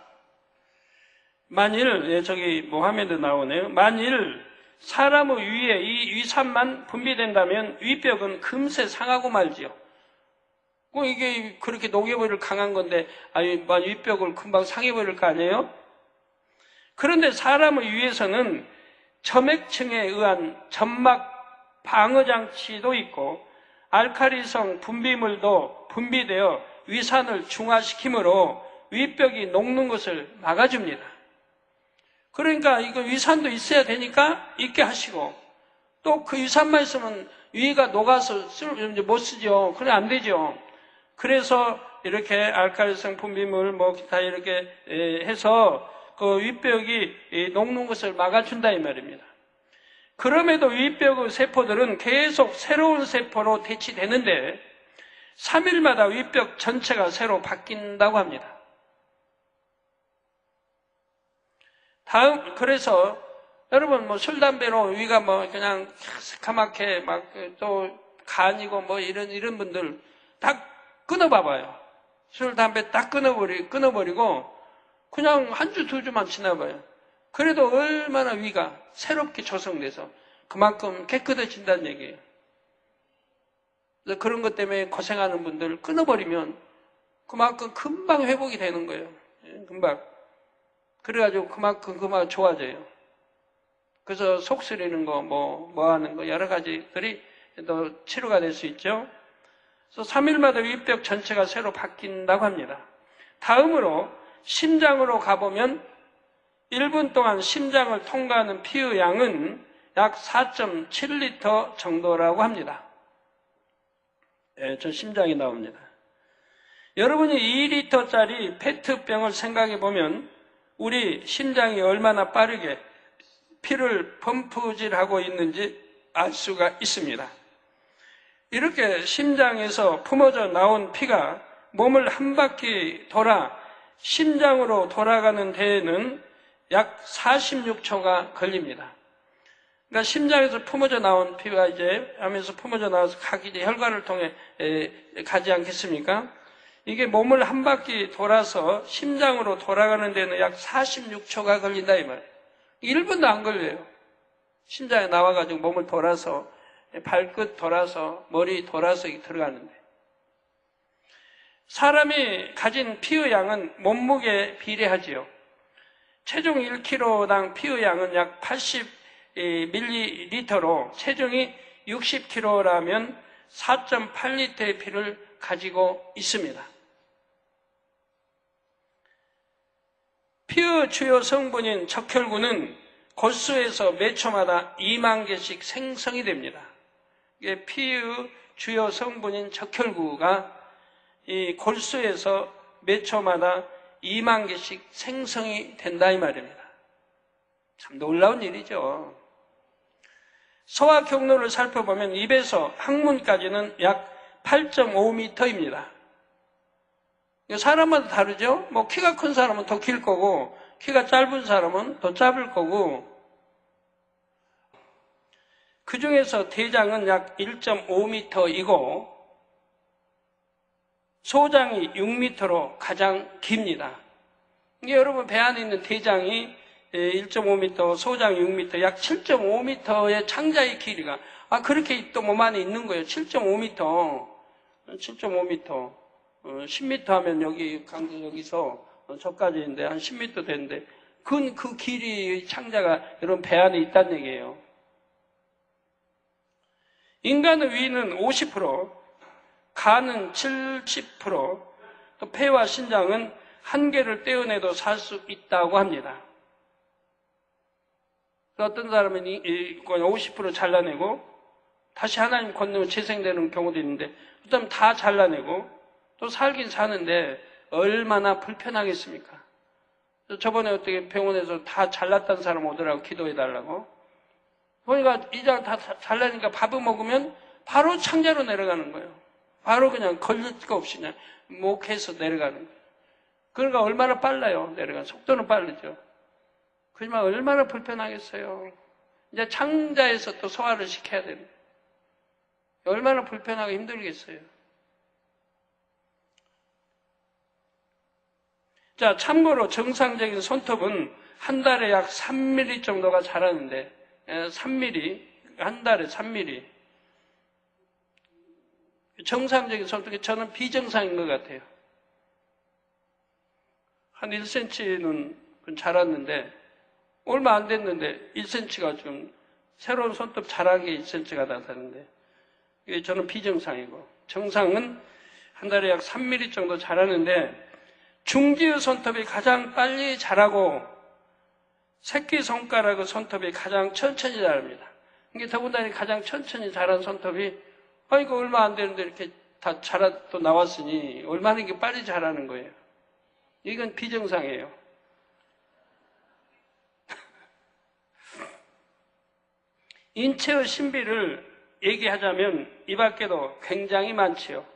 만일, 저기 화면에 나오네요. 만일 사람의 위에 이 위산만 분비된다면 위벽은 금세 상하고 말지요. 이게 그렇게 녹여버릴 강한 건데, 위벽을 금방 상해버릴 거 아니에요? 그런데 사람의 위에서는 점액층에 의한 점막 방어장치도 있고 알칼리성 분비물도 분비되어 위산을 중화시키므로 위벽이 녹는 것을 막아줍니다. 그러니까 이거 위산도 있어야 되니까 있게 하시고 또 그 위산만 있으면 위가 녹아서 못 쓰죠. 그래 안 되죠. 그래서 이렇게 알칼리성 분비물 뭐 기타 이렇게 해서 그 윗벽이 녹는 것을 막아준다 이 말입니다. 그럼에도 윗벽의 세포들은 계속 새로운 세포로 대치되는데 3일마다 윗벽 전체가 새로 바뀐다고 합니다. 그래서 여러분 뭐 술, 담배로 위가 뭐 그냥 새카맣게 막 또 간이고 뭐 이런 분들 다 끊어봐봐요. 술, 담배 딱 끊어버리고 그냥 한 주, 두 주만 지나봐요. 그래도 얼마나 위가 새롭게 조성돼서 그만큼 깨끗해진다는 얘기예요. 그래서 그런 것 때문에 고생하는 분들 끊어버리면 그만큼 금방 회복이 되는 거예요. 금방. 그래가지고 그만 좋아져요. 그래서 속 쓰리는 거, 뭐 하는 거, 여러 가지들이 또 치료가 될 수 있죠. 그래서 3일마다 윗벽 전체가 새로 바뀐다고 합니다. 다음으로 심장으로 가보면 1분 동안 심장을 통과하는 피의 양은 약 4.7리터 정도라고 합니다. 저 심장이 나옵니다. 여러분이 2리터짜리 페트병을 생각해 보면 우리 심장이 얼마나 빠르게 피를 펌프질하고 있는지 알 수가 있습니다. 이렇게 심장에서 품어져 나온 피가 몸을 한 바퀴 돌아 심장으로 돌아가는 데에는 약 46초가 걸립니다. 그러니까 심장에서 품어져 나온 피가 이제 하면서 품어져 나와서 각이 혈관을 통해 가지 않겠습니까? 이게 몸을 한 바퀴 돌아서 심장으로 돌아가는 데는 약 46초가 걸린다 이 말이에요. 1분도 안 걸려요. 심장에 나와가지고 몸을 돌아서 발끝 돌아서 머리 돌아서 들어가는데 사람이 가진 피의 양은 몸무게에 비례하지요. 체중 1kg당 피의 양은 약 80ml로 체중이 60kg라면 4.8리터의 피를 가지고 있습니다. 피의 주요 성분인 적혈구는 골수에서 매 초마다 2만 개씩 생성이 됩니다. 이게 피의 주요 성분인 적혈구가 이 골수에서 매 초마다 2만 개씩 생성이 된다 이 말입니다. 참 놀라운 일이죠. 소화 경로를 살펴보면 입에서 항문까지는 약 8.5m입니다. 사람마다 다르죠? 뭐 키가 큰 사람은 더 길 거고 키가 짧은 사람은 더 짧을 거고 그 중에서 대장은 약 1.5m이고 소장이 6m로 가장 깁니다. 이게 여러분 배 안에 있는 대장이 1.5m, 소장 6m, 약 7.5m의 창자의 길이가 그렇게 또 몸 안에 있는 거예요. 7.5m, 7.5m, 10m 하면 여기서 저까지인데 한 10m 되는데 그 길이의 창자가 여러분 배 안에 있다는 얘기예요. 인간의 위는 50%, 간은 70%, 또 폐와 신장은 한 개를 떼어내도 살 수 있다고 합니다. 어떤 사람은 50% 잘라내고 다시 하나님 건너면 재생되는 경우도 있는데 그다음 다 잘라내고 또 살긴 사는데 얼마나 불편하겠습니까? 저번에 어떻게 병원에서 다 잘랐다는 사람 오더라고 기도해달라고. 보니까 이장 다 잘라니까 밥을 먹으면 바로 창자로 내려가는 거예요. 바로 그냥 걸릴 거 없이 그냥 목해서 내려가는 거예요. 그러니까 얼마나 빨라요. 내려가는 속도는 빠르죠. 그지만 얼마나 불편하겠어요. 이제 창자에서 또 소화를 시켜야 되는 얼마나 불편하고 힘들겠어요. 자, 참고로 정상적인 손톱은 한 달에 약 3mm 정도가 자라는데 3mm, 한 달에 3mm. 정상적인 손톱이 저는 비정상인 것 같아요. 한 1cm는 자랐는데 얼마 안 됐는데 1cm가 좀 새로운 손톱 자라기에 1cm가 나타나는데 이게 저는 비정상이고 정상은 한 달에 약 3mm 정도 자라는데 중지의 손톱이 가장 빨리 자라고 새끼손가락의 손톱이 가장 천천히 자랍니다. 이게 더군다나 가장 천천히 자란 손톱이 이거 얼마 안 되는데 이렇게 다 또 나왔으니 얼마나 이게 빨리 자라는 거예요. 이건 비정상이에요. 인체의 신비를 얘기하자면 이 밖에도 굉장히 많지요.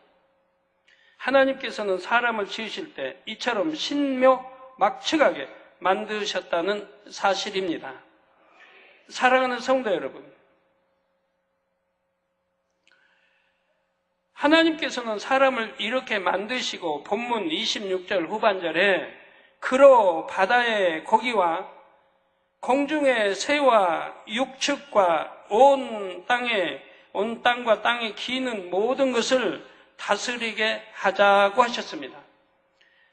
하나님께서는 사람을 지으실 때 이처럼 신묘막측하게 만드셨다는 사실입니다. 사랑하는 성도 여러분, 하나님께서는 사람을 이렇게 만드시고 본문 26절 후반절에 그로 바다의 고기와 공중의 새와 육축과 온 땅과 땅에 기는 모든 것을 다스리게 하자고 하셨습니다.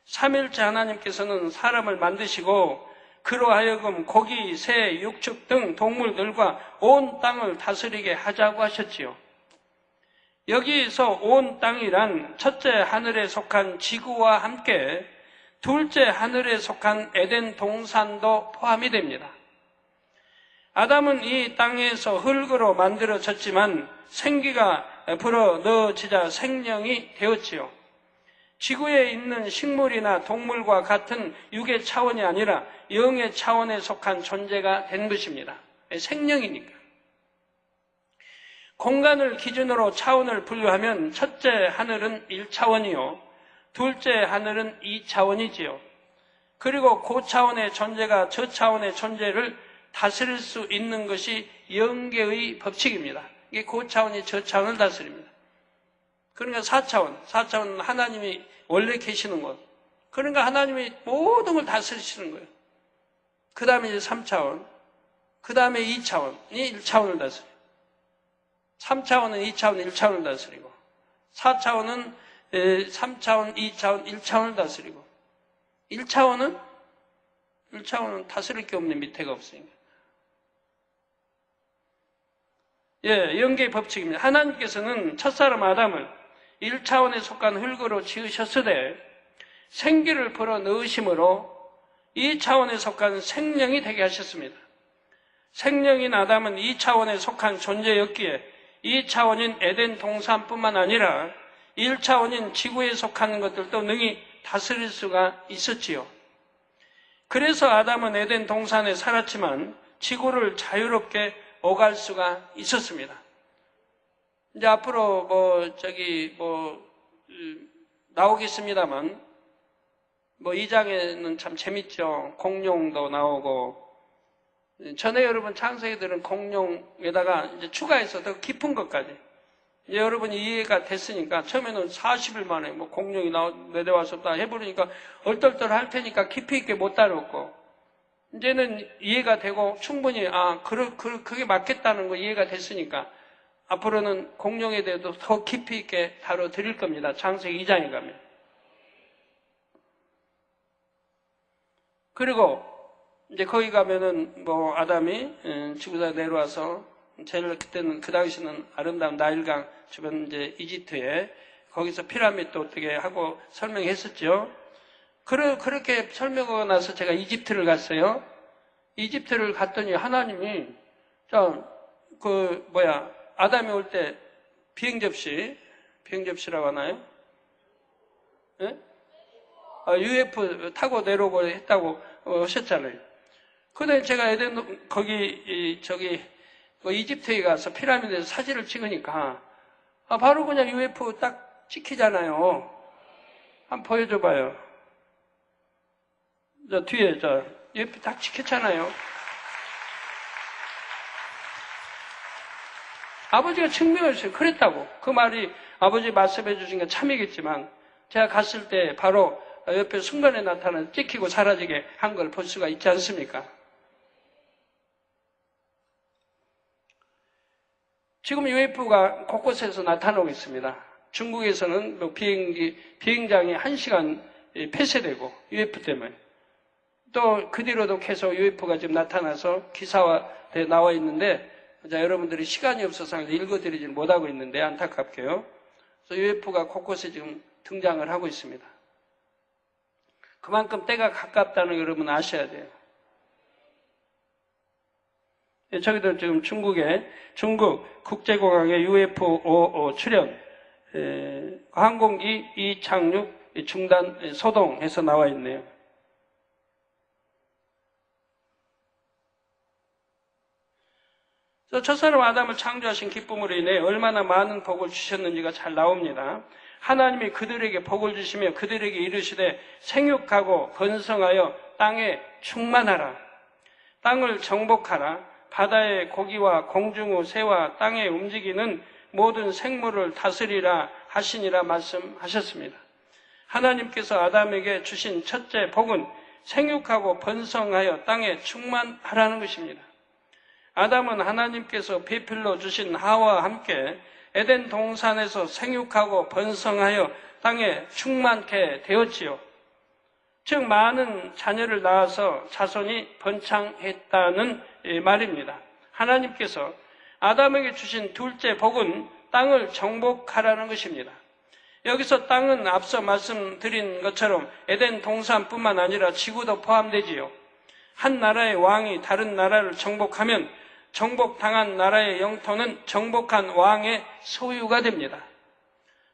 삼일째 하나님께서는 사람을 만드시고 그로 하여금 고기, 새, 육축 등 동물들과 온 땅을 다스리게 하자고 하셨지요. 여기에서 온 땅이란 첫째 하늘에 속한 지구와 함께 둘째 하늘에 속한 에덴 동산도 포함이 됩니다. 아담은 이 땅에서 흙으로 만들어졌지만 생기가 불어 넣어지자 생명이 되었지요. 지구에 있는 식물이나 동물과 같은 육의 차원이 아니라 영의 차원에 속한 존재가 된 것입니다. 생명이니까. 공간을 기준으로 차원을 분류하면 첫째 하늘은 1차원이요. 둘째 하늘은 2차원이지요. 그리고 그 차원의 존재가 저 차원의 존재를 다스릴 수 있는 것이 영계의 법칙입니다. 이게 그 차원이 저 차원을 다스립니다. 그러니까 4차원은 하나님이 원래 계시는 곳. 그러니까 하나님이 모든 걸 다스리시는 거예요. 그 다음에 이제 3차원, 그 다음에 2차원이 1차원을 다스려요. 3차원은 2차원, 1차원을 다스리고 4차원은 3차원, 2차원, 1차원을 다스리고 1차원은 다스릴 게 없는 밑에가 없으니까. 영계의 법칙입니다. 하나님께서는 첫사람 아담을 1차원에 속한 흙으로 지으셨으되 생기를 불어 넣으심으로 2차원에 속한 생명이 되게 하셨습니다. 생명인 아담은 2차원에 속한 존재였기에 2차원인 에덴 동산뿐만 아니라 1차원인 지구에 속한 것들도 능히 다스릴 수가 있었지요. 그래서 아담은 에덴 동산에 살았지만 지구를 자유롭게 오갈 수가 있었습니다. 이제 앞으로 나오겠습니다만, 2장에는 참 재밌죠. 공룡도 나오고, 전에 여러분 창세기들은 공룡에다가 이제 추가해서 더 깊은 것까지. 이제 여러분이 이해가 됐으니까, 처음에는 40일 만에 공룡이 내려와서 다 해버리니까 얼떨떨 할 테니까 깊이 있게 못 다뤘고, 이제는 이해가 되고 충분히, 그게 맞겠다는 거 이해가 됐으니까, 앞으로는 공룡에 대해서 더 깊이 있게 다뤄드릴 겁니다. 창세기 2장에 가면. 그리고, 이제 거기 가면은 아담이 지구에 내려와서 그때는 그 당시는 아름다운 나일강 주변 이제 이집트에 거기서 피라미드도 어떻게 하고 설명했었죠. 그렇게 설명하고 나서 제가 이집트를 갔어요. 이집트를 갔더니 하나님이 아담이 올 때 비행접시라고 하나요? 네? UFO 타고 내려오고 했다고 하셨잖아요. 근데 제가 이집트에 가서 피라미드에서 사진을 찍으니까, 바로 그냥 UFO 딱 찍히잖아요. 한번 보여줘봐요. 뒤에, UFO 딱 찍혔잖아요. 아버지가 증명했어요. 그랬다고. 그 말이 아버지 말씀해 주신 게 참이겠지만, 제가 갔을 때 바로 옆에 순간에 나타나 찍히고 사라지게 한 걸 볼 수가 있지 않습니까? 지금 UFO가 곳곳에서 나타나고 있습니다. 중국에서는 비행장이 1시간 폐쇄되고, UFO 때문에. 또 그 뒤로도 계속 UFO가 지금 나타나서 기사화돼 나와 있는데, 여러분들이 시간이 없어서 읽어드리지 못하고 있는데 안타깝게요. 그래서 UFO가 곳곳에 지금 등장을 하고 있습니다. 그만큼 때가 가깝다는 거 여러분 아셔야 돼요. 저기도 지금 중국 국제공항에 UFO 출현 항공기 이착륙 중단 소동해서 나와 있네요. 첫사람 아담을 창조하신 기쁨으로 인해 얼마나 많은 복을 주셨는지가 잘 나옵니다. 하나님이 그들에게 복을 주시며 그들에게 이르시되 생육하고 번성하여 땅에 충만하라. 땅을 정복하라. 바다의 고기와 공중의 새와 땅에 움직이는 모든 생물을 다스리라 하시니라 말씀하셨습니다. 하나님께서 아담에게 주신 첫째 복은 생육하고 번성하여 땅에 충만하라는 것입니다. 아담은 하나님께서 배필로 주신 하와와 함께 에덴 동산에서 생육하고 번성하여 땅에 충만케 되었지요. 즉 많은 자녀를 낳아서 자손이 번창했다는 말입니다. 하나님께서 아담에게 주신 둘째 복은 땅을 정복하라는 것입니다. 여기서 땅은 앞서 말씀드린 것처럼 에덴 동산뿐만 아니라 지구도 포함되지요. 한 나라의 왕이 다른 나라를 정복하면 정복당한 나라의 영토는 정복한 왕의 소유가 됩니다.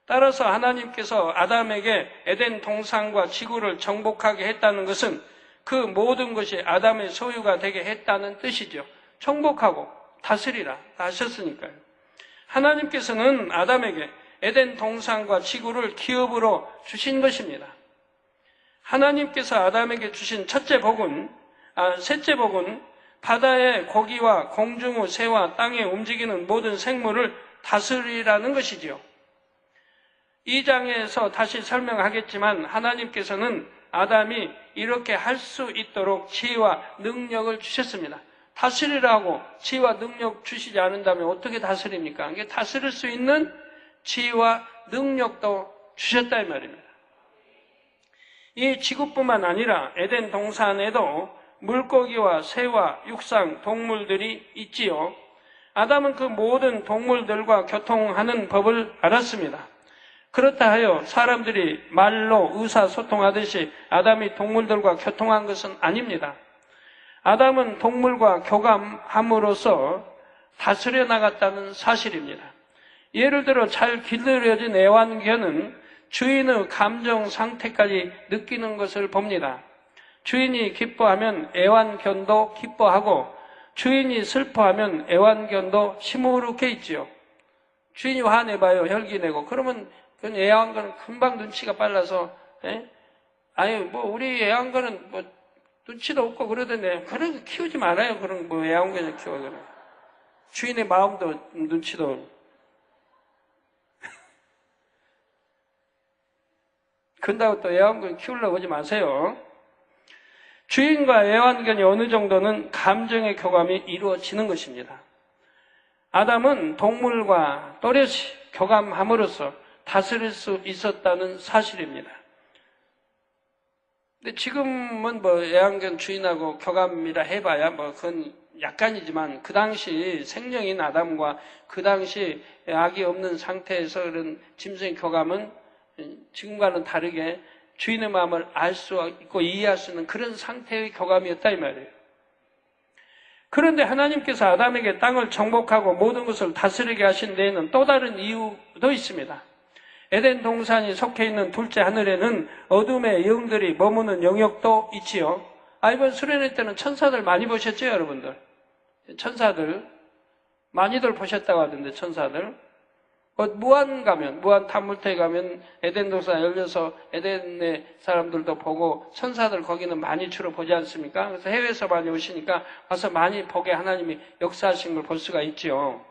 따라서 하나님께서 아담에게 에덴 동산과 지구를 정복하게 했다는 것은 그 모든 것이 아담의 소유가 되게 했다는 뜻이죠. 정복하고 다스리라 하셨으니까요. 하나님께서는 아담에게 에덴 동산과 지구를 기업으로 주신 것입니다. 하나님께서 아담에게 주신 셋째 복은 바다의 고기와 공중의 새와 땅에 움직이는 모든 생물을 다스리라는 것이지요. 이 장에서 다시 설명하겠지만 하나님께서는 아담이 이렇게 할 수 있도록 지혜와 능력을 주셨습니다. 다스리라고 지혜와 능력 주시지 않는다면 어떻게 다스립니까? 이게 다스릴 수 있는 지혜와 능력도 주셨다 이 말입니다. 이 지구뿐만 아니라 에덴 동산에도 물고기와 새와 육상, 동물들이 있지요. 아담은 그 모든 동물들과 교통하는 법을 알았습니다. 그렇다 하여 사람들이 말로 의사소통하듯이 아담이 동물들과 교통한 것은 아닙니다. 아담은 동물과 교감함으로써 다스려 나갔다는 사실입니다. 예를 들어 잘 길들여진 애완견은 주인의 감정 상태까지 느끼는 것을 봅니다. 주인이 기뻐하면 애완견도 기뻐하고 주인이 슬퍼하면 애완견도 시무룩해 있지요. 주인이 화내봐요. 혈기내고. 그러면 그 애완견은 금방 눈치가 빨라서 우리 애완견은 눈치도 없고 그러던데 그런 거 키우지 말아요. 그런 애완견을 키워. 주인의 마음도 눈치도 그런다고 또 애완견 키우려고 하지 마세요. 주인과 애완견이 어느 정도는 감정의 교감이 이루어지는 것입니다. 아담은 동물과 또렷이 교감함으로써 다스릴 수 있었다는 사실입니다. 근데 지금은 애완견 주인하고 교감이라 해봐야 그건 약간이지만 그 당시 생명인 아담과 그 당시 악이 없는 상태에서 그런 짐승의 교감은 지금과는 다르게 주인의 마음을 알 수 있고 이해할 수 있는 그런 상태의 교감이었다 이 말이에요. 그런데 하나님께서 아담에게 땅을 정복하고 모든 것을 다스리게 하신 데에는 또 다른 이유도 있습니다. 에덴 동산이 속해 있는 둘째 하늘에는 어둠의 영들이 머무는 영역도 있지요. 이번 수련회 때는 천사들 많이 보셨죠, 여러분들? 천사들 많이들 보셨다고 하던데 천사들. 무한 탐물터에 가면 에덴 동산 열려서 에덴의 사람들도 보고 천사들 거기는 많이 주로 보지 않습니까? 그래서 해외에서 많이 오시니까 와서 많이 보게 하나님이 역사하신 걸 볼 수가 있죠.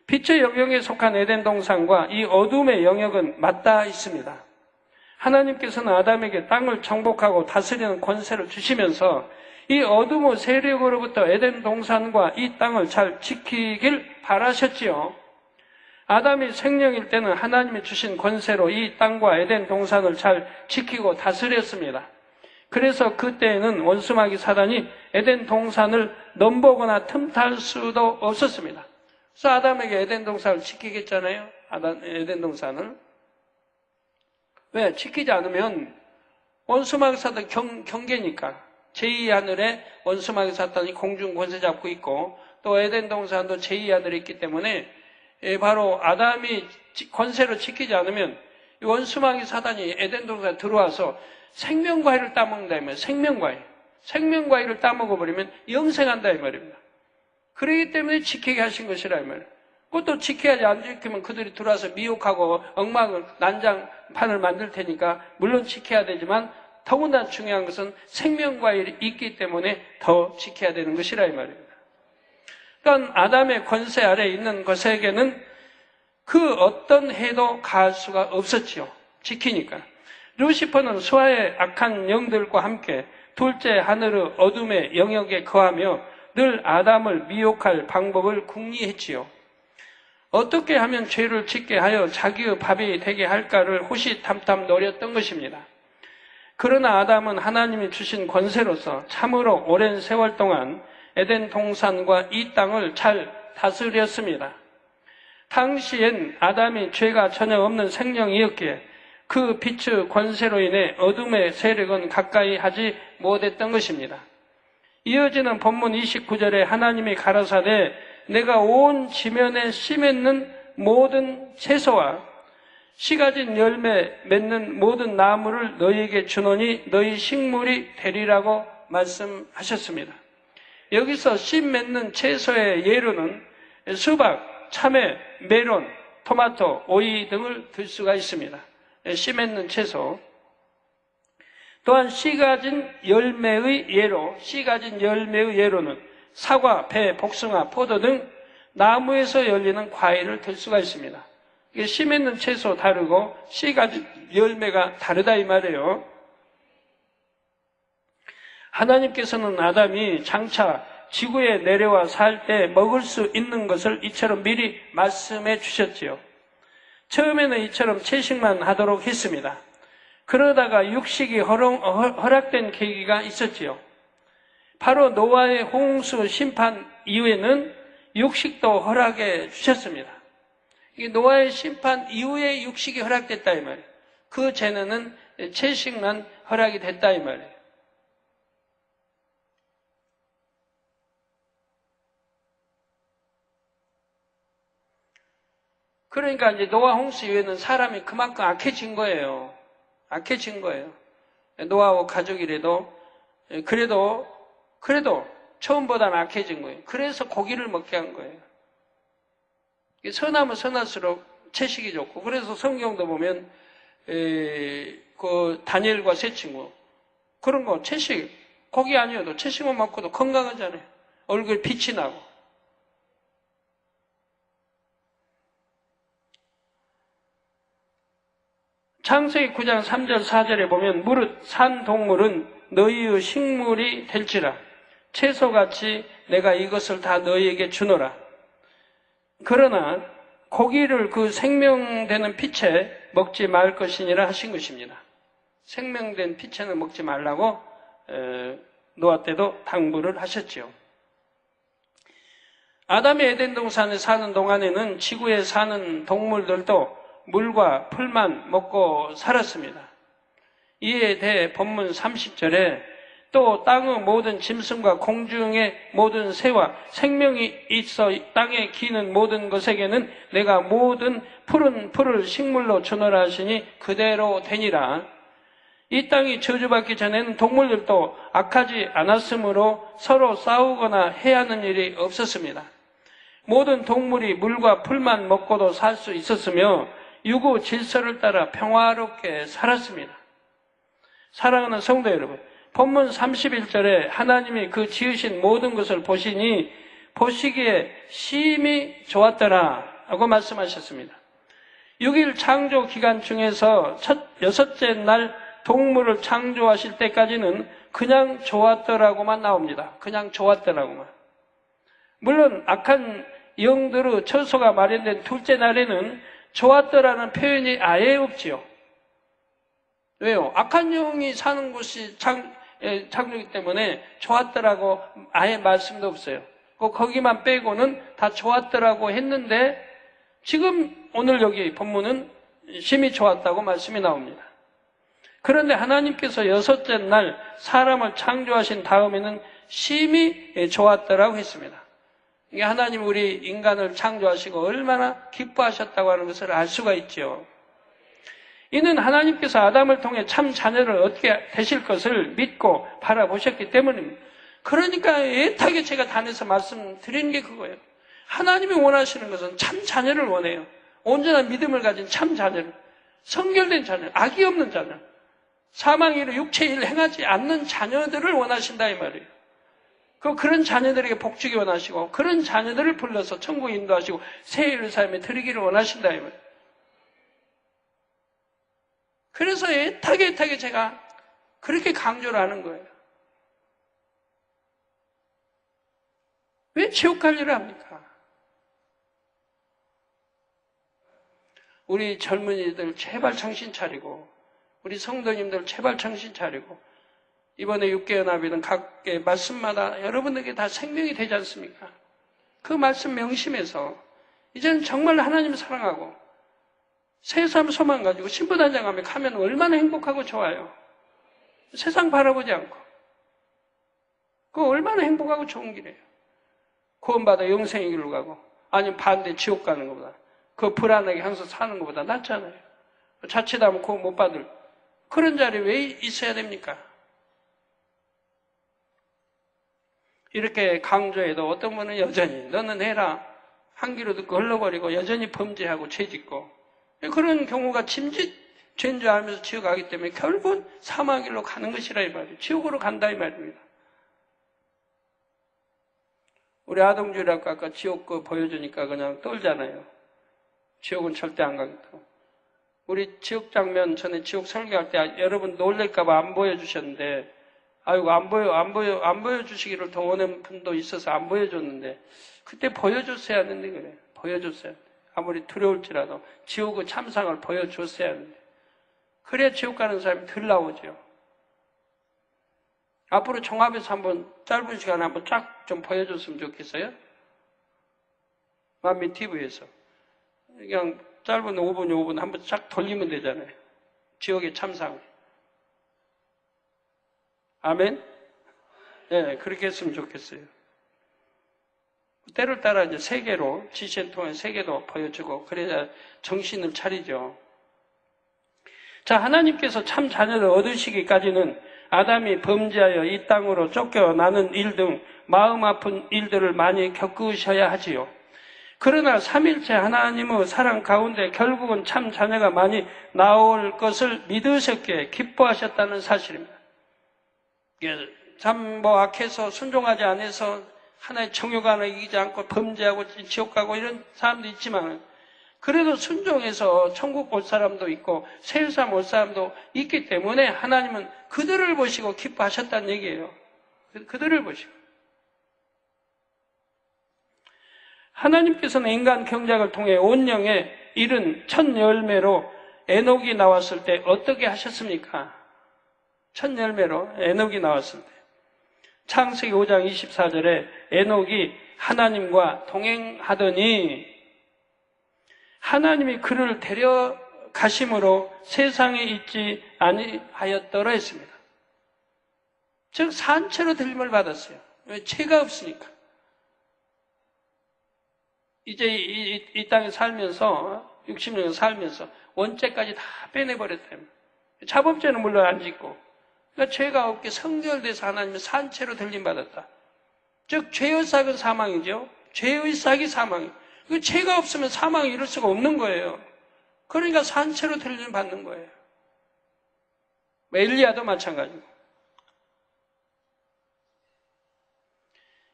빛의 영역에 속한 에덴 동산과 이 어둠의 영역은 맞닿아 있습니다. 하나님께서는 아담에게 땅을 정복하고 다스리는 권세를 주시면서 이 어둠의 세력으로부터 에덴 동산과 이 땅을 잘 지키길 바라셨지요. 아담이 생명일 때는 하나님이 주신 권세로 이 땅과 에덴 동산을 잘 지키고 다스렸습니다. 그래서 그때에는 원수마귀 사단이 에덴 동산을 넘보거나 틈탈 수도 없었습니다. 그래서 아담에게 에덴 동산을 지키겠잖아요. 에덴 동산을. 왜? 지키지 않으면 원수마귀 사단 경계니까. 제2하늘에 원수마귀 사단이 공중 권세 잡고 있고 또 에덴 동산도 제2하늘에 있기 때문에 바로 아담이 권세로 지키지 않으면 원수마귀 사단이 에덴 동산에 들어와서 생명과일을 따먹는다 이 말이에요. 생명과일을 따먹어버리면 영생한다 이 말입니다. 그렇기 때문에 지키게 하신 것이라 이 말이에요. 그것도 지켜야지, 안 지키면 그들이 들어와서 미혹하고 엉망을 난장판을 만들 테니까 물론 지켜야 되지만 더군다나 중요한 것은 생명과일이 있기 때문에 더 지켜야 되는 것이라 이 말입니다. 그러니까 아담의 권세 아래에 있는 것에게는 그 어떤 해도 가할 수가 없었지요. 지키니까. 루시퍼는 수하의 악한 영들과 함께 둘째 하늘의 어둠의 영역에 거하며 늘 아담을 미혹할 방법을 궁리했지요. 어떻게 하면 죄를 짓게 하여 자기의 밥이 되게 할까를 호시탐탐 노렸던 것입니다. 그러나 아담은 하나님이 주신 권세로서 참으로 오랜 세월 동안 에덴 동산과 이 땅을 잘 다스렸습니다. 당시엔 아담이 죄가 전혀 없는 생명이었기에 그 빛의 권세로 인해 어둠의 세력은 가까이 하지 못했던 것입니다. 이어지는 본문 29절에 하나님이 가라사대 내가 온 지면에 씨 맺는 모든 채소와 씨 가진 열매 맺는 모든 나무를 너희에게 주노니 너희 식물이 되리라고 말씀하셨습니다. 여기서 씨 맺는 채소의 예로는 수박, 참외, 메론, 토마토, 오이 등을 들 수가 있습니다. 씨 맺는 채소. 또한 씨 가진 열매의 예로는 사과, 배, 복숭아, 포도 등 나무에서 열리는 과일을 들 수가 있습니다. 이게 씨 맺는 채소 다르고 씨 가진 열매가 다르다 이 말이에요. 하나님께서는 아담이 장차 지구에 내려와 살 때 먹을 수 있는 것을 이처럼 미리 말씀해 주셨지요. 처음에는 이처럼 채식만 하도록 했습니다. 그러다가 육식이 허락된 계기가 있었지요. 바로 노아의 홍수 심판 이후에는 육식도 허락해 주셨습니다. 이 노아의 심판 이후에 육식이 허락됐다 이 말이에요. 그 전에는 채식만 허락이 됐다 이 말이에요. 그러니까 이제 노아 홍수 이후에는 사람이 그만큼 악해진 거예요. 악해진 거예요. 노아와 가족이라도 그래도 처음보다는 악해진 거예요. 그래서 고기를 먹게 한 거예요. 선하면 선할수록 채식이 좋고, 그래서 성경도 보면 그 다니엘과 세 친구 그런 거 채식 고기 아니어도 채식만 먹고도 건강하잖아요. 얼굴 빛이 나고. 창세기 9장 3절 4절에 보면 무릇 산 동물은 너희의 식물이 될지라 채소같이 내가 이것을 다 너희에게 주노라. 그러나 고기를 그 생명되는 피채 먹지 말 것이니라 하신 것입니다. 생명된 피채는 먹지 말라고 노아 때도 당부를 하셨지요. 아담이 에덴 동산에 사는 동안에는 지구에 사는 동물들도 물과 풀만 먹고 살았습니다. 이에 대해 본문 30절에 또 땅의 모든 짐승과 공중의 모든 새와 생명이 있어 땅에 기는 모든 것에게는 내가 모든 푸른 풀을 식물로 주노라 하시니 그대로 되니라. 이 땅이 저주받기 전에는 동물들도 악하지 않았으므로 서로 싸우거나 해하는 일이 없었습니다. 모든 동물이 물과 풀만 먹고도 살 수 있었으며 유구 질서를 따라 평화롭게 살았습니다. 사랑하는 성도 여러분, 본문 31절에 하나님이 그 지으신 모든 것을 보시니 보시기에 심히 좋았더라 하고 말씀하셨습니다. 6일 창조 기간 중에서 여섯째 날 동물을 창조하실 때까지는 그냥 좋았더라고만 나옵니다. 그냥 좋았더라고만. 물론 악한 영들의 처소가 마련된 둘째 날에는 좋았더라는 표현이 아예 없지요. 왜요? 악한 영이 사는 곳이 창조이기 때문에 좋았더라고 아예 말씀도 없어요. 거기만 빼고는 다 좋았더라고 했는데 지금 오늘 여기 본문은 심히 좋았다고 말씀이 나옵니다. 그런데 하나님께서 여섯째 날 사람을 창조하신 다음에는 심히 좋았더라고 했습니다. 이게 하나님 우리 인간을 창조하시고 얼마나 기뻐하셨다고 하는 것을 알 수가 있죠. 이는 하나님께서 아담을 통해 참 자녀를 얻게 되실 것을 믿고 바라보셨기 때문입니다. 그러니까 애타게 제가 단에서 말씀드리는 게 그거예요. 하나님이 원하시는 것은 참 자녀를 원해요. 온전한 믿음을 가진 참 자녀를, 성결된 자녀, 악이 없는 자녀, 사망의 일을 육체의 일을 행하지 않는 자녀들을 원하신다 이 말이에요. 그런 자녀들에게 복주기 원하시고 그런 자녀들을 불러서 천국에 인도하시고 새 일을 삶에 드리기를 원하신다 이 말이에요. 그래서 애타게 제가 그렇게 강조를 하는 거예요. 왜 지옥 갈 일을 합니까? 우리 젊은이들 제발 정신 차리고 우리 성도님들 제발 정신 차리고 이번에 육개연합이든 각계 말씀마다 여러분에게 다 생명이 되지 않습니까? 그 말씀 명심해서 이제는 정말 하나님 사랑하고 새삼 소망 가지고 신부단장하며 가면 얼마나 행복하고 좋아요. 세상 바라보지 않고 그거 얼마나 행복하고 좋은 길이에요. 구원받아 영생의 길로 가고 아니면 반대 지옥 가는 것보다 그 불안하게 항상 사는 것보다 낫잖아요. 자칫하면 구원 못 받을 그런 자리에 왜 있어야 됩니까? 이렇게 강조해도 어떤 분은 여전히 너는 해라 한 귀로 듣고 흘러버리고 여전히 범죄하고 죄짓고 그런 경우가 짐짓 죄인 줄 알면서 지옥 가기 때문에 결국은 사망의 길로 가는 것이라 이 말이에요. 지옥으로 간다 이 말입니다. 우리 아동주일학교 아까 지옥 거 보여주니까 그냥 떨잖아요. 지옥은 절대 안 가겠다고. 우리 지옥 장면 전에 지옥 설교할 때 여러분 놀랄까봐 안 보여주셨는데 아이고 안 보여주시기를 더 원하는 분도 있어서 안 보여줬는데 그때 보여줬어야 하는데 그래. 보여줬어야 돼. 아무리 두려울지라도 지옥의 참상을 보여줬어야 하는데 그래야 지옥 가는 사람이 덜 나오죠. 앞으로 종합에서 한번 짧은 시간에 한번 쫙 좀 보여줬으면 좋겠어요. 만미 TV에서 그냥 짧은 5분 한번 쫙 돌리면 되잖아요. 지옥의 참상. 아멘? 네, 그렇게 했으면 좋겠어요. 때를 따라 이제 세계로, 지시를 통해 세계도 보여주고, 그래야 정신을 차리죠. 자, 하나님께서 참 자녀를 얻으시기까지는 아담이 범죄하여 이 땅으로 쫓겨나는 일 등 마음 아픈 일들을 많이 겪으셔야 하지요. 그러나 삼일체 하나님의 사랑 가운데 결국은 참 자녀가 많이 나올 것을 믿으셨기에 기뻐하셨다는 사실입니다. 참 악해서 순종하지 않아서 하나의 정욕안을 이기지 않고 범죄하고 지옥 가고 이런 사람도 있지만 그래도 순종해서 천국 올 사람도 있고 세상 올 사람도 있기 때문에 하나님은 그들을 보시고 기뻐하셨다는 얘기예요. 그들을 보시고. 하나님께서는 인간 경작을 통해 온 영에 이른 첫 열매로 에녹이 나왔을 때 어떻게 하셨습니까? 첫 열매로 에녹이 나왔을 때. 창세기 5장 24절에 에녹이 하나님과 동행하더니 하나님이 그를 데려가심으로 세상에 있지 아니하였더라 했습니다. 즉 산채로 들림을 받았어요. 왜? 죄가 없으니까. 이제 이 땅에 살면서 60년 살면서 원죄까지 다 빼내버렸다면 자범죄는 물론 안 짓고 그러니까 죄가 없게 성결돼서 하나님의 산채로 들림 받았다. 즉 죄의 삭은 사망이죠. 죄의 삭이 사망이에요. 그 죄가 없으면 사망이 이룰 수가 없는 거예요. 그러니까 산채로 들림 받는 거예요. 엘리야도 마찬가지고.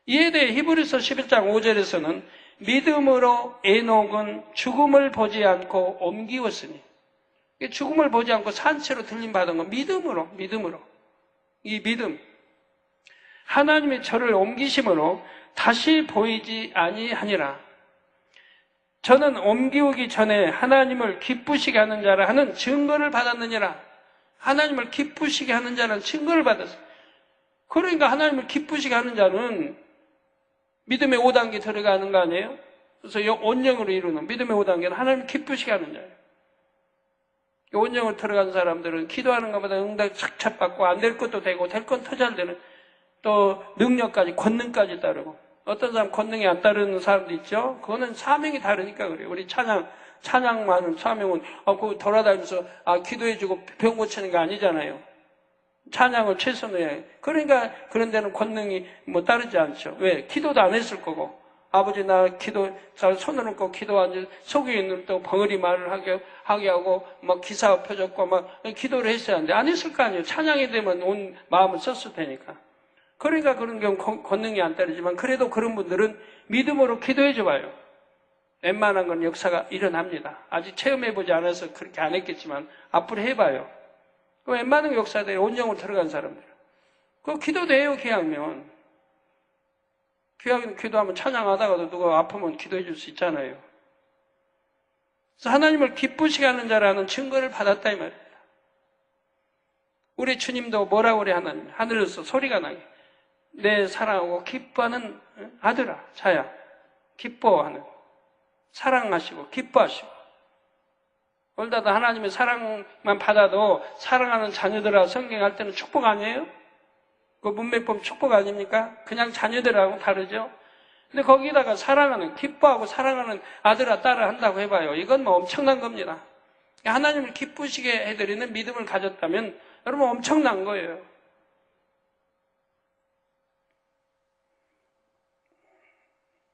이에 대해 히브리서 11장 5절에서는 믿음으로 에녹은 죽음을 보지 않고 옮기었으니 죽음을 보지 않고 산채로 들림 받은 건 믿음으로 이 믿음 하나님의 저를 옮기심으로 다시 보이지 아니하니라. 저는 옮기우기 전에 하나님을 기쁘시게 하는 자라 하는 증거를 받았느니라. 하나님을 기쁘시게 하는 자는 증거를 받았어요. 그러니까 하나님을 기쁘시게 하는 자는 믿음의 5단계 들어가는 거 아니에요? 그래서 온영으로 이루는 믿음의 5단계는 하나님을 기쁘시게 하는 자예요. 온영으로 들어간 사람들은 기도하는 것보다 응답 착착 받고 안 될 것도 되고 될 건 더 잘 되는 또 능력까지 권능까지 따르고 어떤 사람 권능이 안 따르는 사람도 있죠. 그거는 사명이 다르니까 그래요. 우리 찬양만은 사명은 그 돌아다니면서 기도해주고 병 고치는 게 아니잖아요. 찬양을 최선을 해요. 그러니까 그런 데는 권능이 따르지 않죠. 왜? 기도도 안 했을 거고. 아버지 나 기도 손을 얹고 기도하지 속에 있는 또 벙어리 말을 하게 하고 막 기사 펴졌고 막 기도를 했어야 하는데 안 했을 거 아니에요. 찬양이 되면 온 마음을 썼을 테니까. 그러니까 그런 경우 권능이 안 따르지만 그래도 그런 분들은 믿음으로 기도해 줘봐요. 웬만한 건 역사가 일어납니다. 아직 체험해보지 않아서 그렇게 안 했겠지만 앞으로 해봐요. 웬만한 역사들이 온영으로 들어간 사람들. 그거 기도도 해요, 기왕이면. 기왕이면 기도하면 찬양하다가도 누가 아프면 기도해 줄 수 있잖아요. 그래서 하나님을 기쁘시게 하는 자라는 증거를 받았다 이 말입니다. 우리 주님도 뭐라고 그래 하나님? 하늘에서 소리가 나게. 내 사랑하고 기뻐하는 아들아, 자야. 기뻐하는. 사랑하시고 기뻐하시고. 얼다도 하나님의 사랑만 받아도 사랑하는 자녀들아 성경할 때는 축복 아니에요? 그 문맥 축복 아닙니까? 그냥 자녀들하고 다르죠? 근데 거기다가 사랑하는, 기뻐하고 사랑하는 아들아, 딸을 한다고 해봐요. 이건 엄청난 겁니다. 하나님을 기쁘시게 해드리는 믿음을 가졌다면 여러분 엄청난 거예요.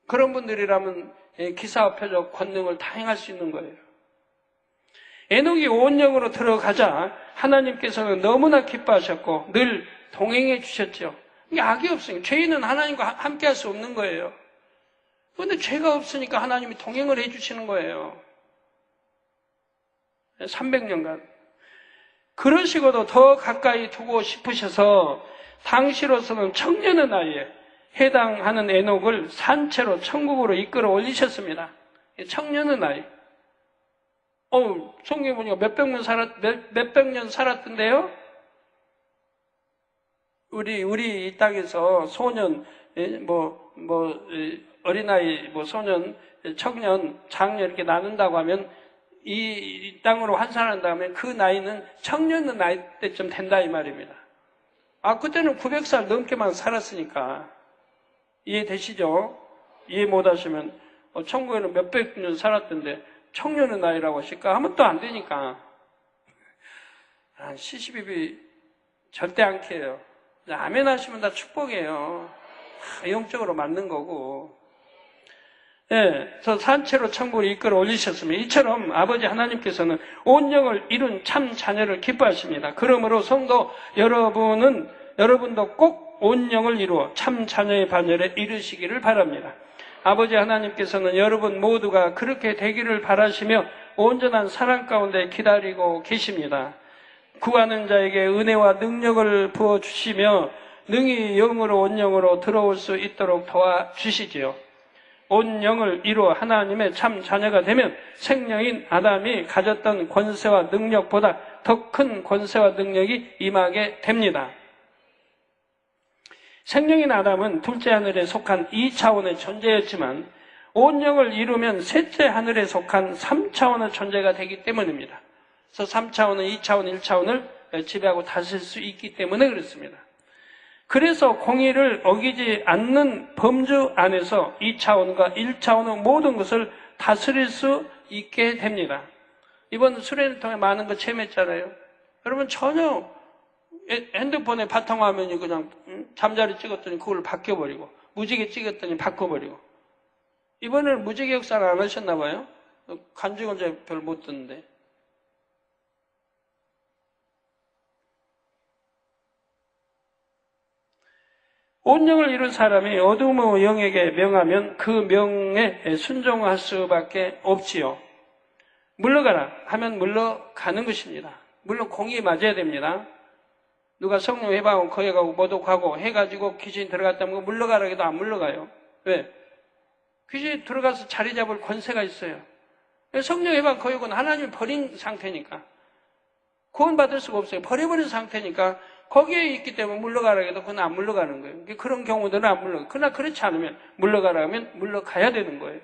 그런 분들이라면 기사와 표적, 권능을 다 행할 수 있는 거예요. 에녹이 온 영으로 들어가자 하나님께서는 너무나 기뻐하셨고 늘 동행해 주셨죠. 이게 악이 없으니까 죄인은 하나님과 함께 할 수 없는 거예요. 그런데 죄가 없으니까 하나님이 동행을 해 주시는 거예요. 300년간. 그러시고도 더 가까이 두고 싶으셔서 당시로서는 청년의 나이에 해당하는 에녹을 산채로 천국으로 이끌어 올리셨습니다. 청년의 나이. 성경에 보니까 몇백 년 살았던데요? 우리 이 땅에서 소년, 어린아이, 소년, 청년, 장년 이렇게 나눈다고 하면 이 땅으로 환산한다 하면 그 나이는 청년의 나이 때쯤 된다 이 말입니다. 그때는 900살 넘게만 살았으니까. 이해되시죠? 이해 못 하시면, 천국에는 몇백 년 살았던데 청년의 나이라고 하실까? 하면 또 안 되니까. 시시비비 절대 안 캐요. 아멘 하시면 다 축복이에요. 영적으로 맞는 거고. 그래서 산채로 천국을 이끌어 올리셨으면 이처럼 아버지 하나님께서는 온 영을 이룬 참 자녀를 기뻐하십니다. 그러므로 성도 여러분도 꼭 온 영을 이루어 참 자녀의 반열에 이르시기를 바랍니다. 아버지 하나님께서는 여러분 모두가 그렇게 되기를 바라시며 온전한 사랑 가운데 기다리고 계십니다. 구하는 자에게 은혜와 능력을 부어주시며 능히 영으로 온 영으로 들어올 수 있도록 도와주시지요. 온 영을 이루어 하나님의 참 자녀가 되면 생명인 아담이 가졌던 권세와 능력보다 더 큰 권세와 능력이 임하게 됩니다. 생명인 아담은 둘째 하늘에 속한 2차원의 존재였지만 온 영을 이루면 셋째 하늘에 속한 3차원의 존재가 되기 때문입니다. 그래서 3차원은 2차원, 1차원을 지배하고 다스릴 수 있기 때문에 그렇습니다. 그래서 공의를 어기지 않는 범주 안에서 2차원과 1차원의 모든 것을 다스릴 수 있게 됩니다. 이번 수련을 통해 많은 거 체험했잖아요. 여러분 전혀 핸드폰에 바탕화면이 그냥 잠자리 찍었더니 그걸 바뀌어버리고 무지개 찍었더니 바꿔버리고 이번에는 무지개 역사를 안 하셨나 봐요. 간증은 제가 별로 못 듣는데. 온 영을 이룬 사람이 어둠의 영에게 명하면 그 명에 순종할 수밖에 없지요. 물러가라 하면 물러가는 것입니다. 물론 공의에 맞아야 됩니다. 누가 성령 해방하고 거역하고 모독하고 해가지고 귀신이 들어갔다면 물러가라 해도 안 물러가요. 왜? 귀신이 들어가서 자리 잡을 권세가 있어요. 성령 해방 거역은 하나님이 버린 상태니까 구원받을 수가 없어요. 버려버린 상태니까 거기에 있기 때문에 물러가라 해도 그건 안 물러가는 거예요. 그런 경우들은 안 물러가요. 그러나 그렇지 않으면 물러가라 하면 물러가야 되는 거예요.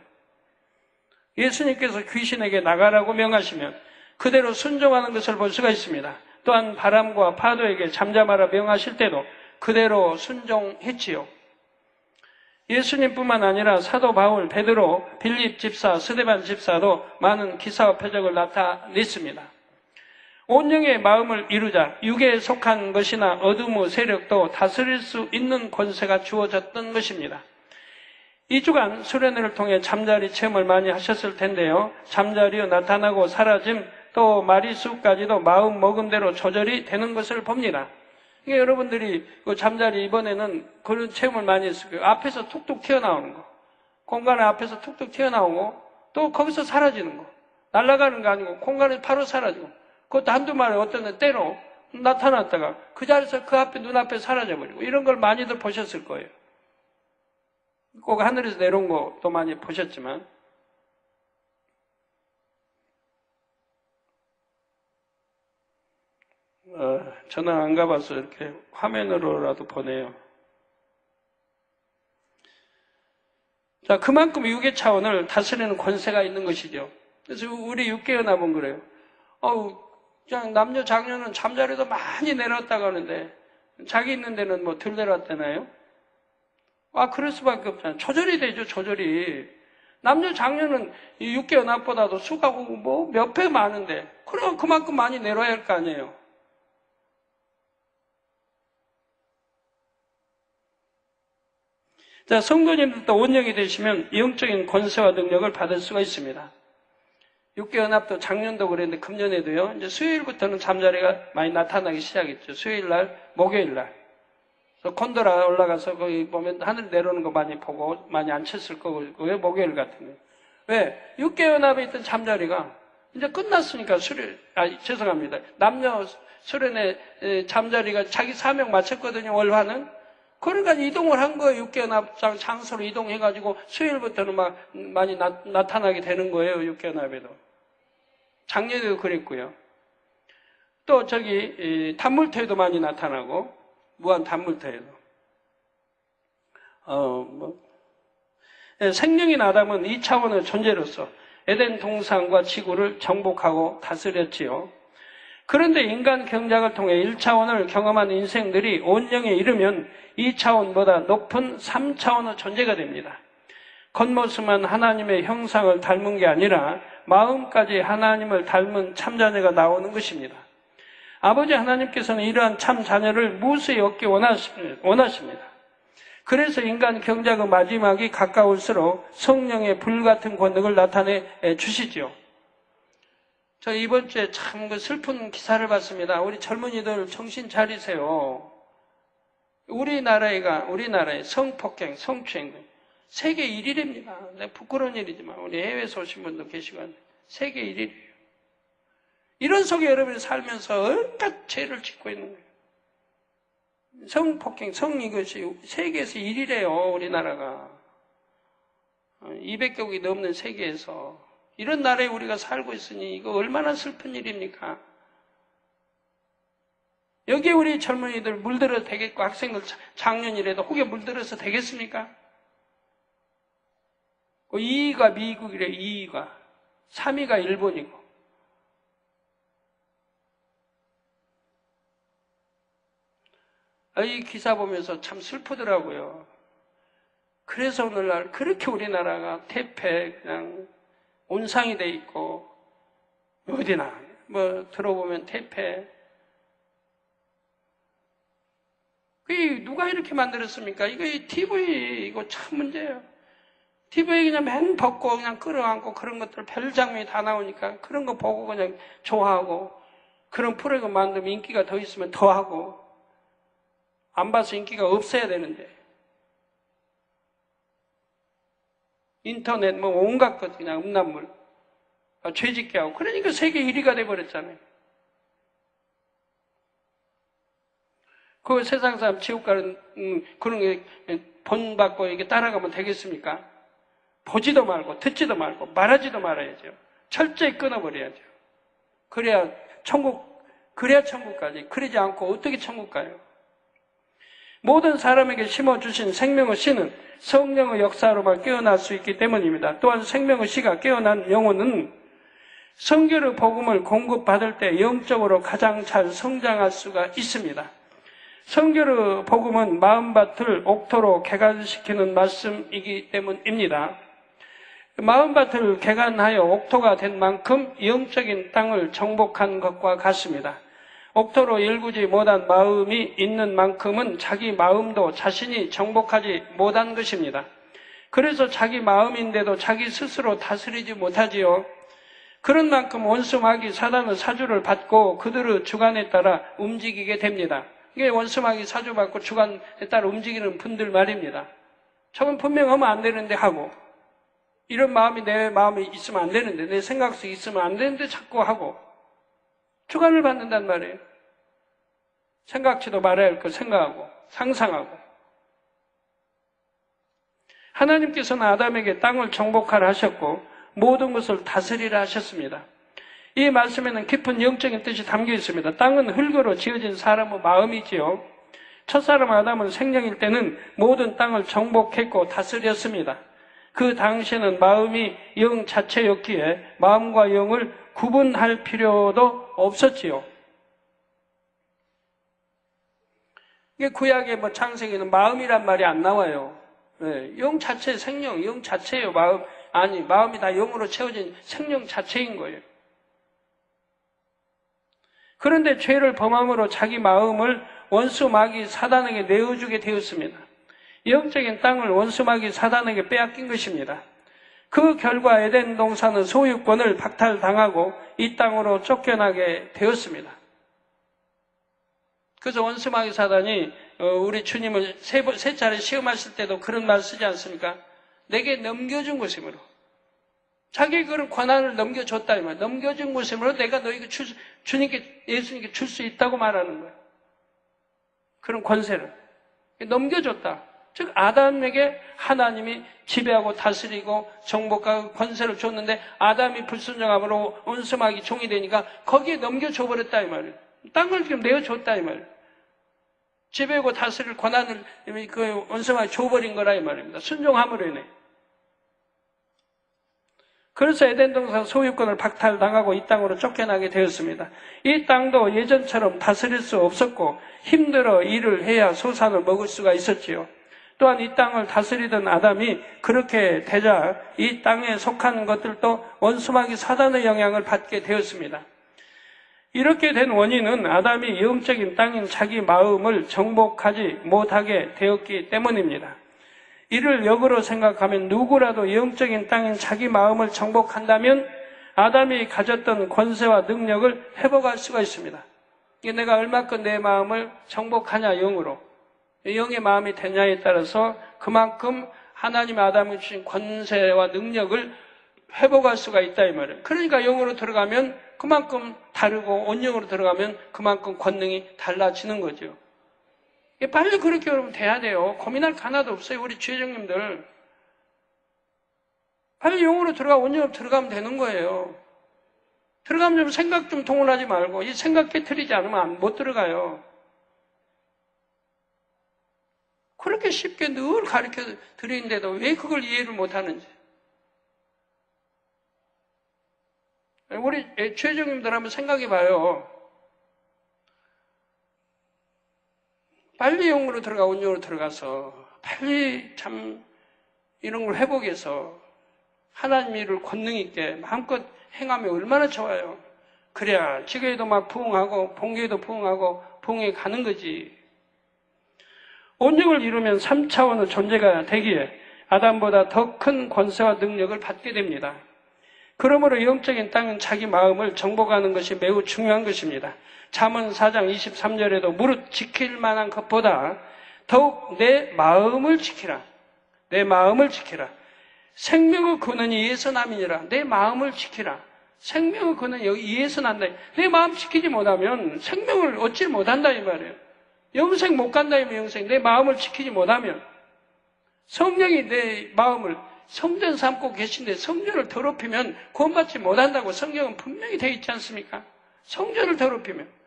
예수님께서 귀신에게 나가라고 명하시면 그대로 순종하는 것을 볼 수가 있습니다. 또한 바람과 파도에게 잠잠하라 명하실 때도 그대로 순종했지요. 예수님뿐만 아니라 사도 바울, 베드로, 빌립 집사, 스데반 집사도 많은 기사와 표적을 나타냈습니다. 온영의 마음을 이루자 육에 속한 것이나 어둠의 세력도 다스릴 수 있는 권세가 주어졌던 것입니다. 이 주간 수련회를 통해 잠자리 체험을 많이 하셨을 텐데요. 잠자리에 나타나고 사라짐, 또 마리수까지도 마음 먹음대로 조절이 되는 것을 봅니다. 이게 여러분들이 그 잠자리 이번에는 그런 체험을 많이 했을 거예요. 앞에서 툭툭 튀어나오는 거. 공간에 앞에서 툭툭 튀어나오고 또 거기서 사라지는 거. 날아가는 거 아니고 공간에 바로 사라지고. 그것도 한두 마리 어떤 데 때로 나타났다가 그 자리에서 그 앞에 눈앞에 사라져버리고 이런 걸 많이들 보셨을 거예요. 꼭 하늘에서 내려온 것도 많이 보셨지만 저는 안 가봐서 이렇게 화면으로라도 보내요. 자, 그만큼 육의 차원을 다스리는 권세가 있는 것이죠. 그래서 우리 육계연합은 그래요. 그냥 남녀 장녀는 잠자리도 많이 내려왔다고 하는데 자기 있는 데는 뭐 덜 내려왔다나요? 그럴 수밖에 없잖아요. 조절이 되죠, 조절이. 남녀 장녀는 이 육계연합보다도 수가 뭐 몇 배 많은데 그럼 그만큼 많이 내려와야 할 거 아니에요. 자, 성도님들도 온영이 되시면 영적인 권세와 능력을 받을 수가 있습니다. 육계연합도 작년도 그랬는데 금년에도요. 이제 수요일부터는 잠자리가 많이 나타나기 시작했죠. 수요일날, 목요일날. 콘도라 올라가서 거기 보면 하늘 내려오는 거 많이 보고 많이 안 쳤을 거고요. 목요일 같은 거. 왜? 육계연합에 있던 잠자리가 이제 끝났으니까 죄송합니다. 남녀 수련회 잠자리가 자기 사명 마쳤거든요. 월화는. 그러니까 이동을 한 거예요. 육계연합 장소로 이동해가지고 수요일부터는 막 많이 나타나게 되는 거예요. 육계연합에도. 작년에도 그랬고요. 또 단물토에도 많이 나타나고 무한 단물토에도. 생명인 아담은 2차원의 존재로서 에덴 동산과 지구를 정복하고 다스렸지요. 그런데 인간 경작을 통해 1차원을 경험한 인생들이 온영에 이르면 2차원보다 높은 3차원의 존재가 됩니다. 겉모습만 하나님의 형상을 닮은 게 아니라 마음까지 하나님을 닮은 참자녀가 나오는 것입니다. 아버지 하나님께서는 이러한 참자녀를 무수히 얻기 원하십니다. 그래서 인간 경작의 마지막이 가까울수록 성령의 불같은 권능을 나타내 주시죠. 저 이번 주에 참 슬픈 기사를 봤습니다. 우리 젊은이들 정신 차리세요. 우리나라의 성폭행, 성추행 세계 1위입니다. 부끄러운 일이지만 우리 해외에서 오신 분도 계시고 세계 1위예요. 이런 속에 여러분이 살면서 온갖 죄를 짓고 있는 거예요. 성폭행, 이것이 세계에서 1위래요. 우리나라가 200개국이 넘는 세계에서. 이런 나라에 우리가 살고 있으니 이거 얼마나 슬픈 일입니까? 여기에 우리 젊은이들 물들어도 되겠고 학생들 작년이라도 혹에 물들어서 되겠습니까? 2위가 미국이래. 2위가 3위가 일본이고. 이 기사 보면서 참 슬프더라고요. 그래서 오늘날 그렇게 우리나라가 태폐 그냥 온상이 돼 있고 어디나 들어보면 태폐. 그게 누가 이렇게 만들었습니까? 이거 TV 이거 참 문제예요. TV에 그냥 맨 벗고 그냥 끌어안고 그런 것들 별 장면이 다 나오니까 그런 거 보고 그냥 좋아하고 그런 프로그램 만들면 인기가 더 있으면 더 하고 안 봐서 인기가 없어야 되는데 인터넷 온갖 것 그냥 음란물 죄짓게 하고 그러니까 세계 1위가 돼버렸잖아요. 그 세상 사람 지옥 가는 그런 게 본받고 이게 따라가면 되겠습니까? 보지도 말고 듣지도 말고 말하지도 말아야죠. 철저히 끊어버려야죠. 그래야 천국 가지. 그러지 않고 어떻게 천국 가요? 모든 사람에게 심어주신 생명의 씨는 성령의 역사로만 깨어날 수 있기 때문입니다. 또한 생명의 씨가 깨어난 영혼은 성결의 복음을 공급받을 때 영적으로 가장 잘 성장할 수가 있습니다. 성결의 복음은 마음밭을 옥토로 개간시키는 말씀이기 때문입니다. 마음밭을 개간하여 옥토가 된 만큼 영적인 땅을 정복한 것과 같습니다. 옥토로 일구지 못한 마음이 있는 만큼은 자기 마음도 자신이 정복하지 못한 것입니다. 그래서 자기 마음인데도 자기 스스로 다스리지 못하지요. 그런 만큼 원수 마귀 사단의 사주를 받고 그들의 주관에 따라 움직이게 됩니다. 이게 원수 마귀 사주 받고 주관에 따라 움직이는 분들 말입니다. 저건 분명 하면 안 되는데 하고, 이런 마음이 내 마음에 있으면 안 되는데, 내 생각 속에 있으면 안 되는데 자꾸 하고 주관을 받는단 말이에요. 생각지도 말아야 할 거 생각하고 상상하고. 하나님께서는 아담에게 땅을 정복하라 하셨고 모든 것을 다스리라 하셨습니다. 이 말씀에는 깊은 영적인 뜻이 담겨 있습니다. 땅은 흙으로 지어진 사람의 마음이지요. 첫사람 아담은 생명일 때는 모든 땅을 정복했고 다스렸습니다. 그 당시에는 마음이 영 자체였기에 마음과 영을 구분할 필요도 없었지요. 이게 구약의 창세기는 마음이란 말이 안 나와요. 네, 영 자체 생명, 영 자체예요. 마음이 다 영으로 채워진 생명 자체인 거예요. 그런데 죄를 범함으로 자기 마음을 원수 마귀 사단에게 내어주게 되었습니다. 영적인 땅을 원수 마귀 사단에게 빼앗긴 것입니다. 그 결과 에덴 동산의 소유권을 박탈당하고 이 땅으로 쫓겨나게 되었습니다. 그래서 원수 마귀 사단이 우리 주님을 세 차례 시험하실 때도 그런 말 쓰지 않습니까? 내게 넘겨준 것이므로. 자기 그런 권한을 넘겨줬다 이 말. 넘겨준 것이므로 내가 너희가 주님께, 예수님께 줄 수 있다고 말하는 거예요. 그런 권세를 넘겨줬다. 즉 아담에게 하나님이 지배하고 다스리고 정복하고 권세를 줬는데 아담이 불순종함으로 원수 마귀 종이 되니까 거기에 넘겨줘 버렸다 이 말이에요. 땅을 지금 내어줬다 이 말이에요. 지배하고 다스릴 권한을 그 원수 마귀 줘버린 거라 이 말입니다. 순종함으로 인해. 그래서 에덴 동산 소유권을 박탈당하고 이 땅으로 쫓겨나게 되었습니다. 이 땅도 예전처럼 다스릴 수 없었고 힘들어 일을 해야 소산을 먹을 수가 있었지요. 또한 이 땅을 다스리던 아담이 그렇게 되자 이 땅에 속한 것들도 원수마귀 사단의 영향을 받게 되었습니다. 이렇게 된 원인은 아담이 영적인 땅인 자기 마음을 정복하지 못하게 되었기 때문입니다. 이를 역으로 생각하면 누구라도 영적인 땅인 자기 마음을 정복한다면 아담이 가졌던 권세와 능력을 회복할 수가 있습니다. 내가 얼마큼 내 마음을 정복하냐 영으로. 영의 마음이 되냐에 따라서 그만큼 하나님 아담이 주신 권세와 능력을 회복할 수가 있다 이 말이에요. 그러니까 영으로 들어가면 그만큼 다르고 온영으로 들어가면 그만큼 권능이 달라지는 거죠. 빨리 그렇게 여러분 돼야 돼요. 고민할 거 하나도 없어요. 우리 주회장님들 빨리 영으로 들어가 온영으로 들어가면 되는 거예요. 들어가면 좀 생각 좀 동원하지 말고 이 생각 깨트리지 않으면 못 들어가요. 그렇게 쉽게 늘 가르쳐 드리는데도 왜 그걸 이해를 못하는지. 우리 주회장님들 한번 생각해 봐요. 빨리 영으로 들어가 온영으로 들어가서 빨리 참 이런 걸 회복해서 하나님 일을 권능 있게 마음껏 행하면 얼마나 좋아요. 그래야 지교에도 막 부흥하고 본교에도 부흥하고 부흥해 가는 거지. 온영을 이루면 3차원의 존재가 되기에 아담보다 더 큰 권세와 능력을 받게 됩니다. 그러므로 영적인 땅은 자기 마음을 정복하는 것이 매우 중요한 것입니다. 잠언 4장 23절에도 무릇 지킬 만한 것보다 더욱 내 마음을 지키라. 내 마음을 지키라. 생명의 근원이 이에서 남이니라. 내 마음을 지키라. 생명의 근원이 여기 이에서 난다. 내 마음 지키지 못하면 생명을 얻지 못한다 이 말이에요. 영생 못 간다 이 말이에요. 영생. 내 마음을 지키지 못하면 성령이 내 마음을 성전 삼고 계신데 성전을 더럽히면 구원받지 못한다고 성경은 분명히 되어 있지 않습니까? 성전을 더럽히면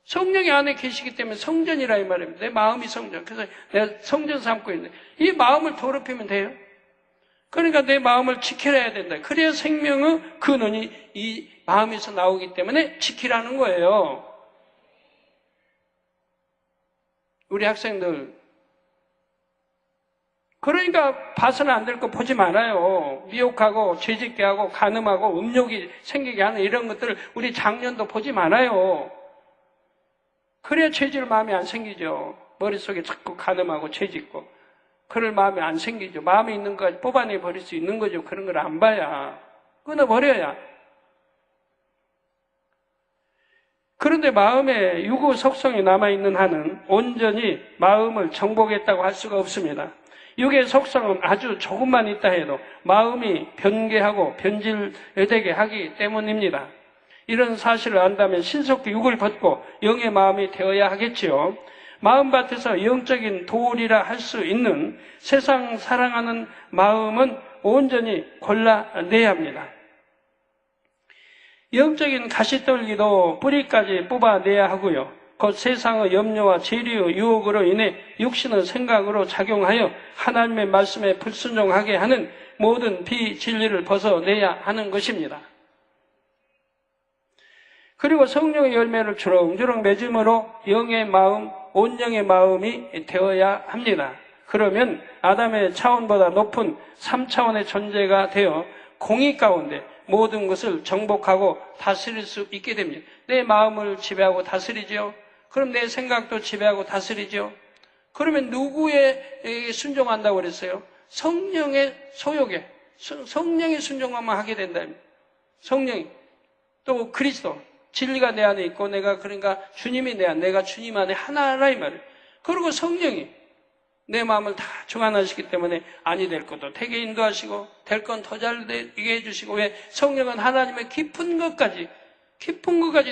성령이 안에 계시기 때문에 성전이라 이 말입니다. 내 마음이 성전. 그래서 내가 성전 삼고 있는데 이 마음을 더럽히면 돼요. 그러니까 내 마음을 지켜야 된다. 그래야 생명의 근원이 이 마음에서 나오기 때문에 지키라는 거예요. 우리 학생들. 그러니까 봐서는 안 될 거 보지 말아요. 미혹하고 죄짓게 하고 간음하고 음욕이 생기게 하는 이런 것들을 우리 장년도 보지 말아요. 그래야 죄질 마음이 안 생기죠. 머릿속에 자꾸 간음하고 죄짓고 그럴 마음이 안 생기죠. 마음에 있는 것까지 뽑아내 버릴 수 있는 거죠. 그런 걸 안 봐야. 끊어버려야. 그런데 마음에 유구 속성이 남아있는 한은 온전히 마음을 정복했다고 할 수가 없습니다. 육의 속성은 아주 조금만 있다 해도 마음이 변개하고 변질되게 하기 때문입니다. 이런 사실을 안다면 신속히 육을 벗고 영의 마음이 되어야 하겠지요. 마음밭에서 영적인 도울이라 할 수 있는 세상 사랑하는 마음은 온전히 골라내야 합니다. 영적인 가시떨기도 뿌리까지 뽑아내야 하고요. 곧 세상의 염려와 재리의 유혹으로 인해 육신의 생각으로 작용하여 하나님의 말씀에 불순종하게 하는 모든 비진리를 벗어내야 하는 것입니다. 그리고 성령의 열매를 주렁주렁 맺음으로 영의 마음, 온영의 마음이 되어야 합니다. 그러면 아담의 차원보다 높은 3차원의 존재가 되어 공의 가운데 모든 것을 정복하고 다스릴 수 있게 됩니다. 내 마음을 지배하고 다스리죠. 그럼 내 생각도 지배하고 다스리죠. 그러면 누구에 순종한다고 그랬어요? 성령의 소욕에, 성령의 순종만 하게 된다. 성령이. 또 그리스도. 진리가 내 안에 있고 내가 그러니까 주님이 내 안에, 내가 주님 안에 하나라 이 말이에요. 그리고 성령이 내 마음을 다 중환하시기 때문에 아니 될 것도 되게 인도하시고 될 건 더 잘 되게 해주시고 왜 성령은 하나님의 깊은 것까지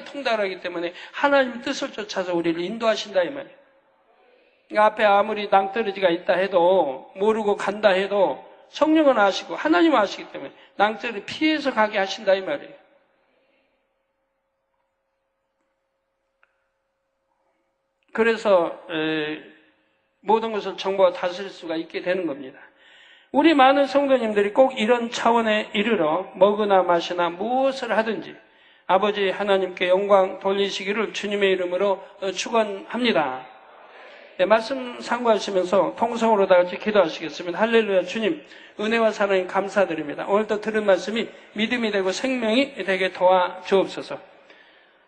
통달하기 때문에 하나님의 뜻을 쫓아서 우리를 인도하신다 이 말이에요. 그러니까 앞에 아무리 낭떠러지가 있다 해도 모르고 간다 해도 성령은 아시고 하나님은 아시기 때문에 낭떠러지 피해서 가게 하신다 이 말이에요. 그래서 모든 것을 정보가 다스릴 수가 있게 되는 겁니다. 우리 많은 성도님들이 꼭 이런 차원에 이르러 먹으나 마시나 무엇을 하든지 아버지 하나님께 영광 돌리시기를 주님의 이름으로 축원합니다. 네, 말씀 상고하시면서 통성으로 다 같이 기도하시겠습니다. 할렐루야. 주님 은혜와 사랑에 감사드립니다. 오늘도 들은 말씀이 믿음이 되고 생명이 되게 도와주옵소서.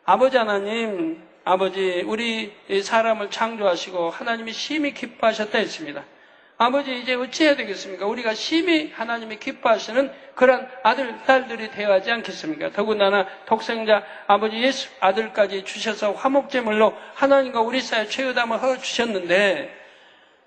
아버지 하나님, 아버지 우리 사람을 창조하시고 하나님이 심히 기뻐하셨다 했습니다. 아버지 이제 어찌해야 되겠습니까? 우리가 심히 하나님이 기뻐하시는 그런 아들, 딸들이 되어야 하지 않겠습니까? 더군다나 독생자 아버지 예수 아들까지 주셔서 화목제물로 하나님과 우리 사이에 죄의담을 허주셨는데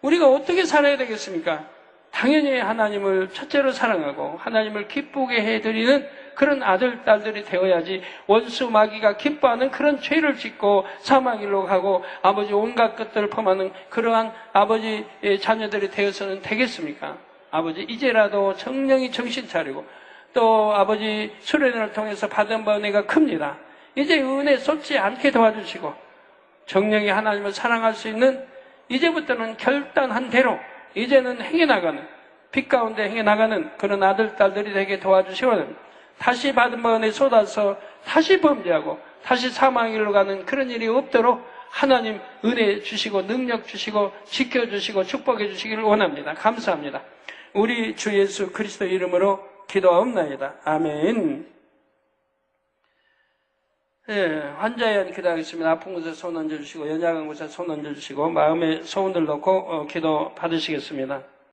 우리가 어떻게 살아야 되겠습니까? 당연히 하나님을 첫째로 사랑하고 하나님을 기쁘게 해드리는 그런 아들, 딸들이 되어야지 원수 마귀가 기뻐하는 그런 죄를 짓고 사망일로 가고 아버지 온갖 것들을 범하는 그러한 아버지 자녀들이 되어서는 되겠습니까? 아버지 이제라도 정령이 정신 차리고 또 아버지 수련을 통해서 받은 은혜가 큽니다. 이제 은혜 쏟지 않게 도와주시고 정령이 하나님을 사랑할 수 있는 이제부터는 결단한 대로 이제는 행해나가는 빛 가운데 행해나가는 그런 아들, 딸들이 되게 도와주시거든요. 다시 받은 은혜 쏟아서 다시 범죄하고 다시 사망일로 가는 그런 일이 없도록 하나님 은혜 주시고 능력 주시고 지켜주시고 축복해 주시기를 원합니다. 감사합니다. 우리 주 예수 그리스도 이름으로 기도하옵나이다. 아멘. 환자에 대한 기도하겠습니다. 아픈 곳에 손 얹어주시고 연약한 곳에 손 얹어주시고 마음에 소원들 넣고 기도 받으시겠습니다.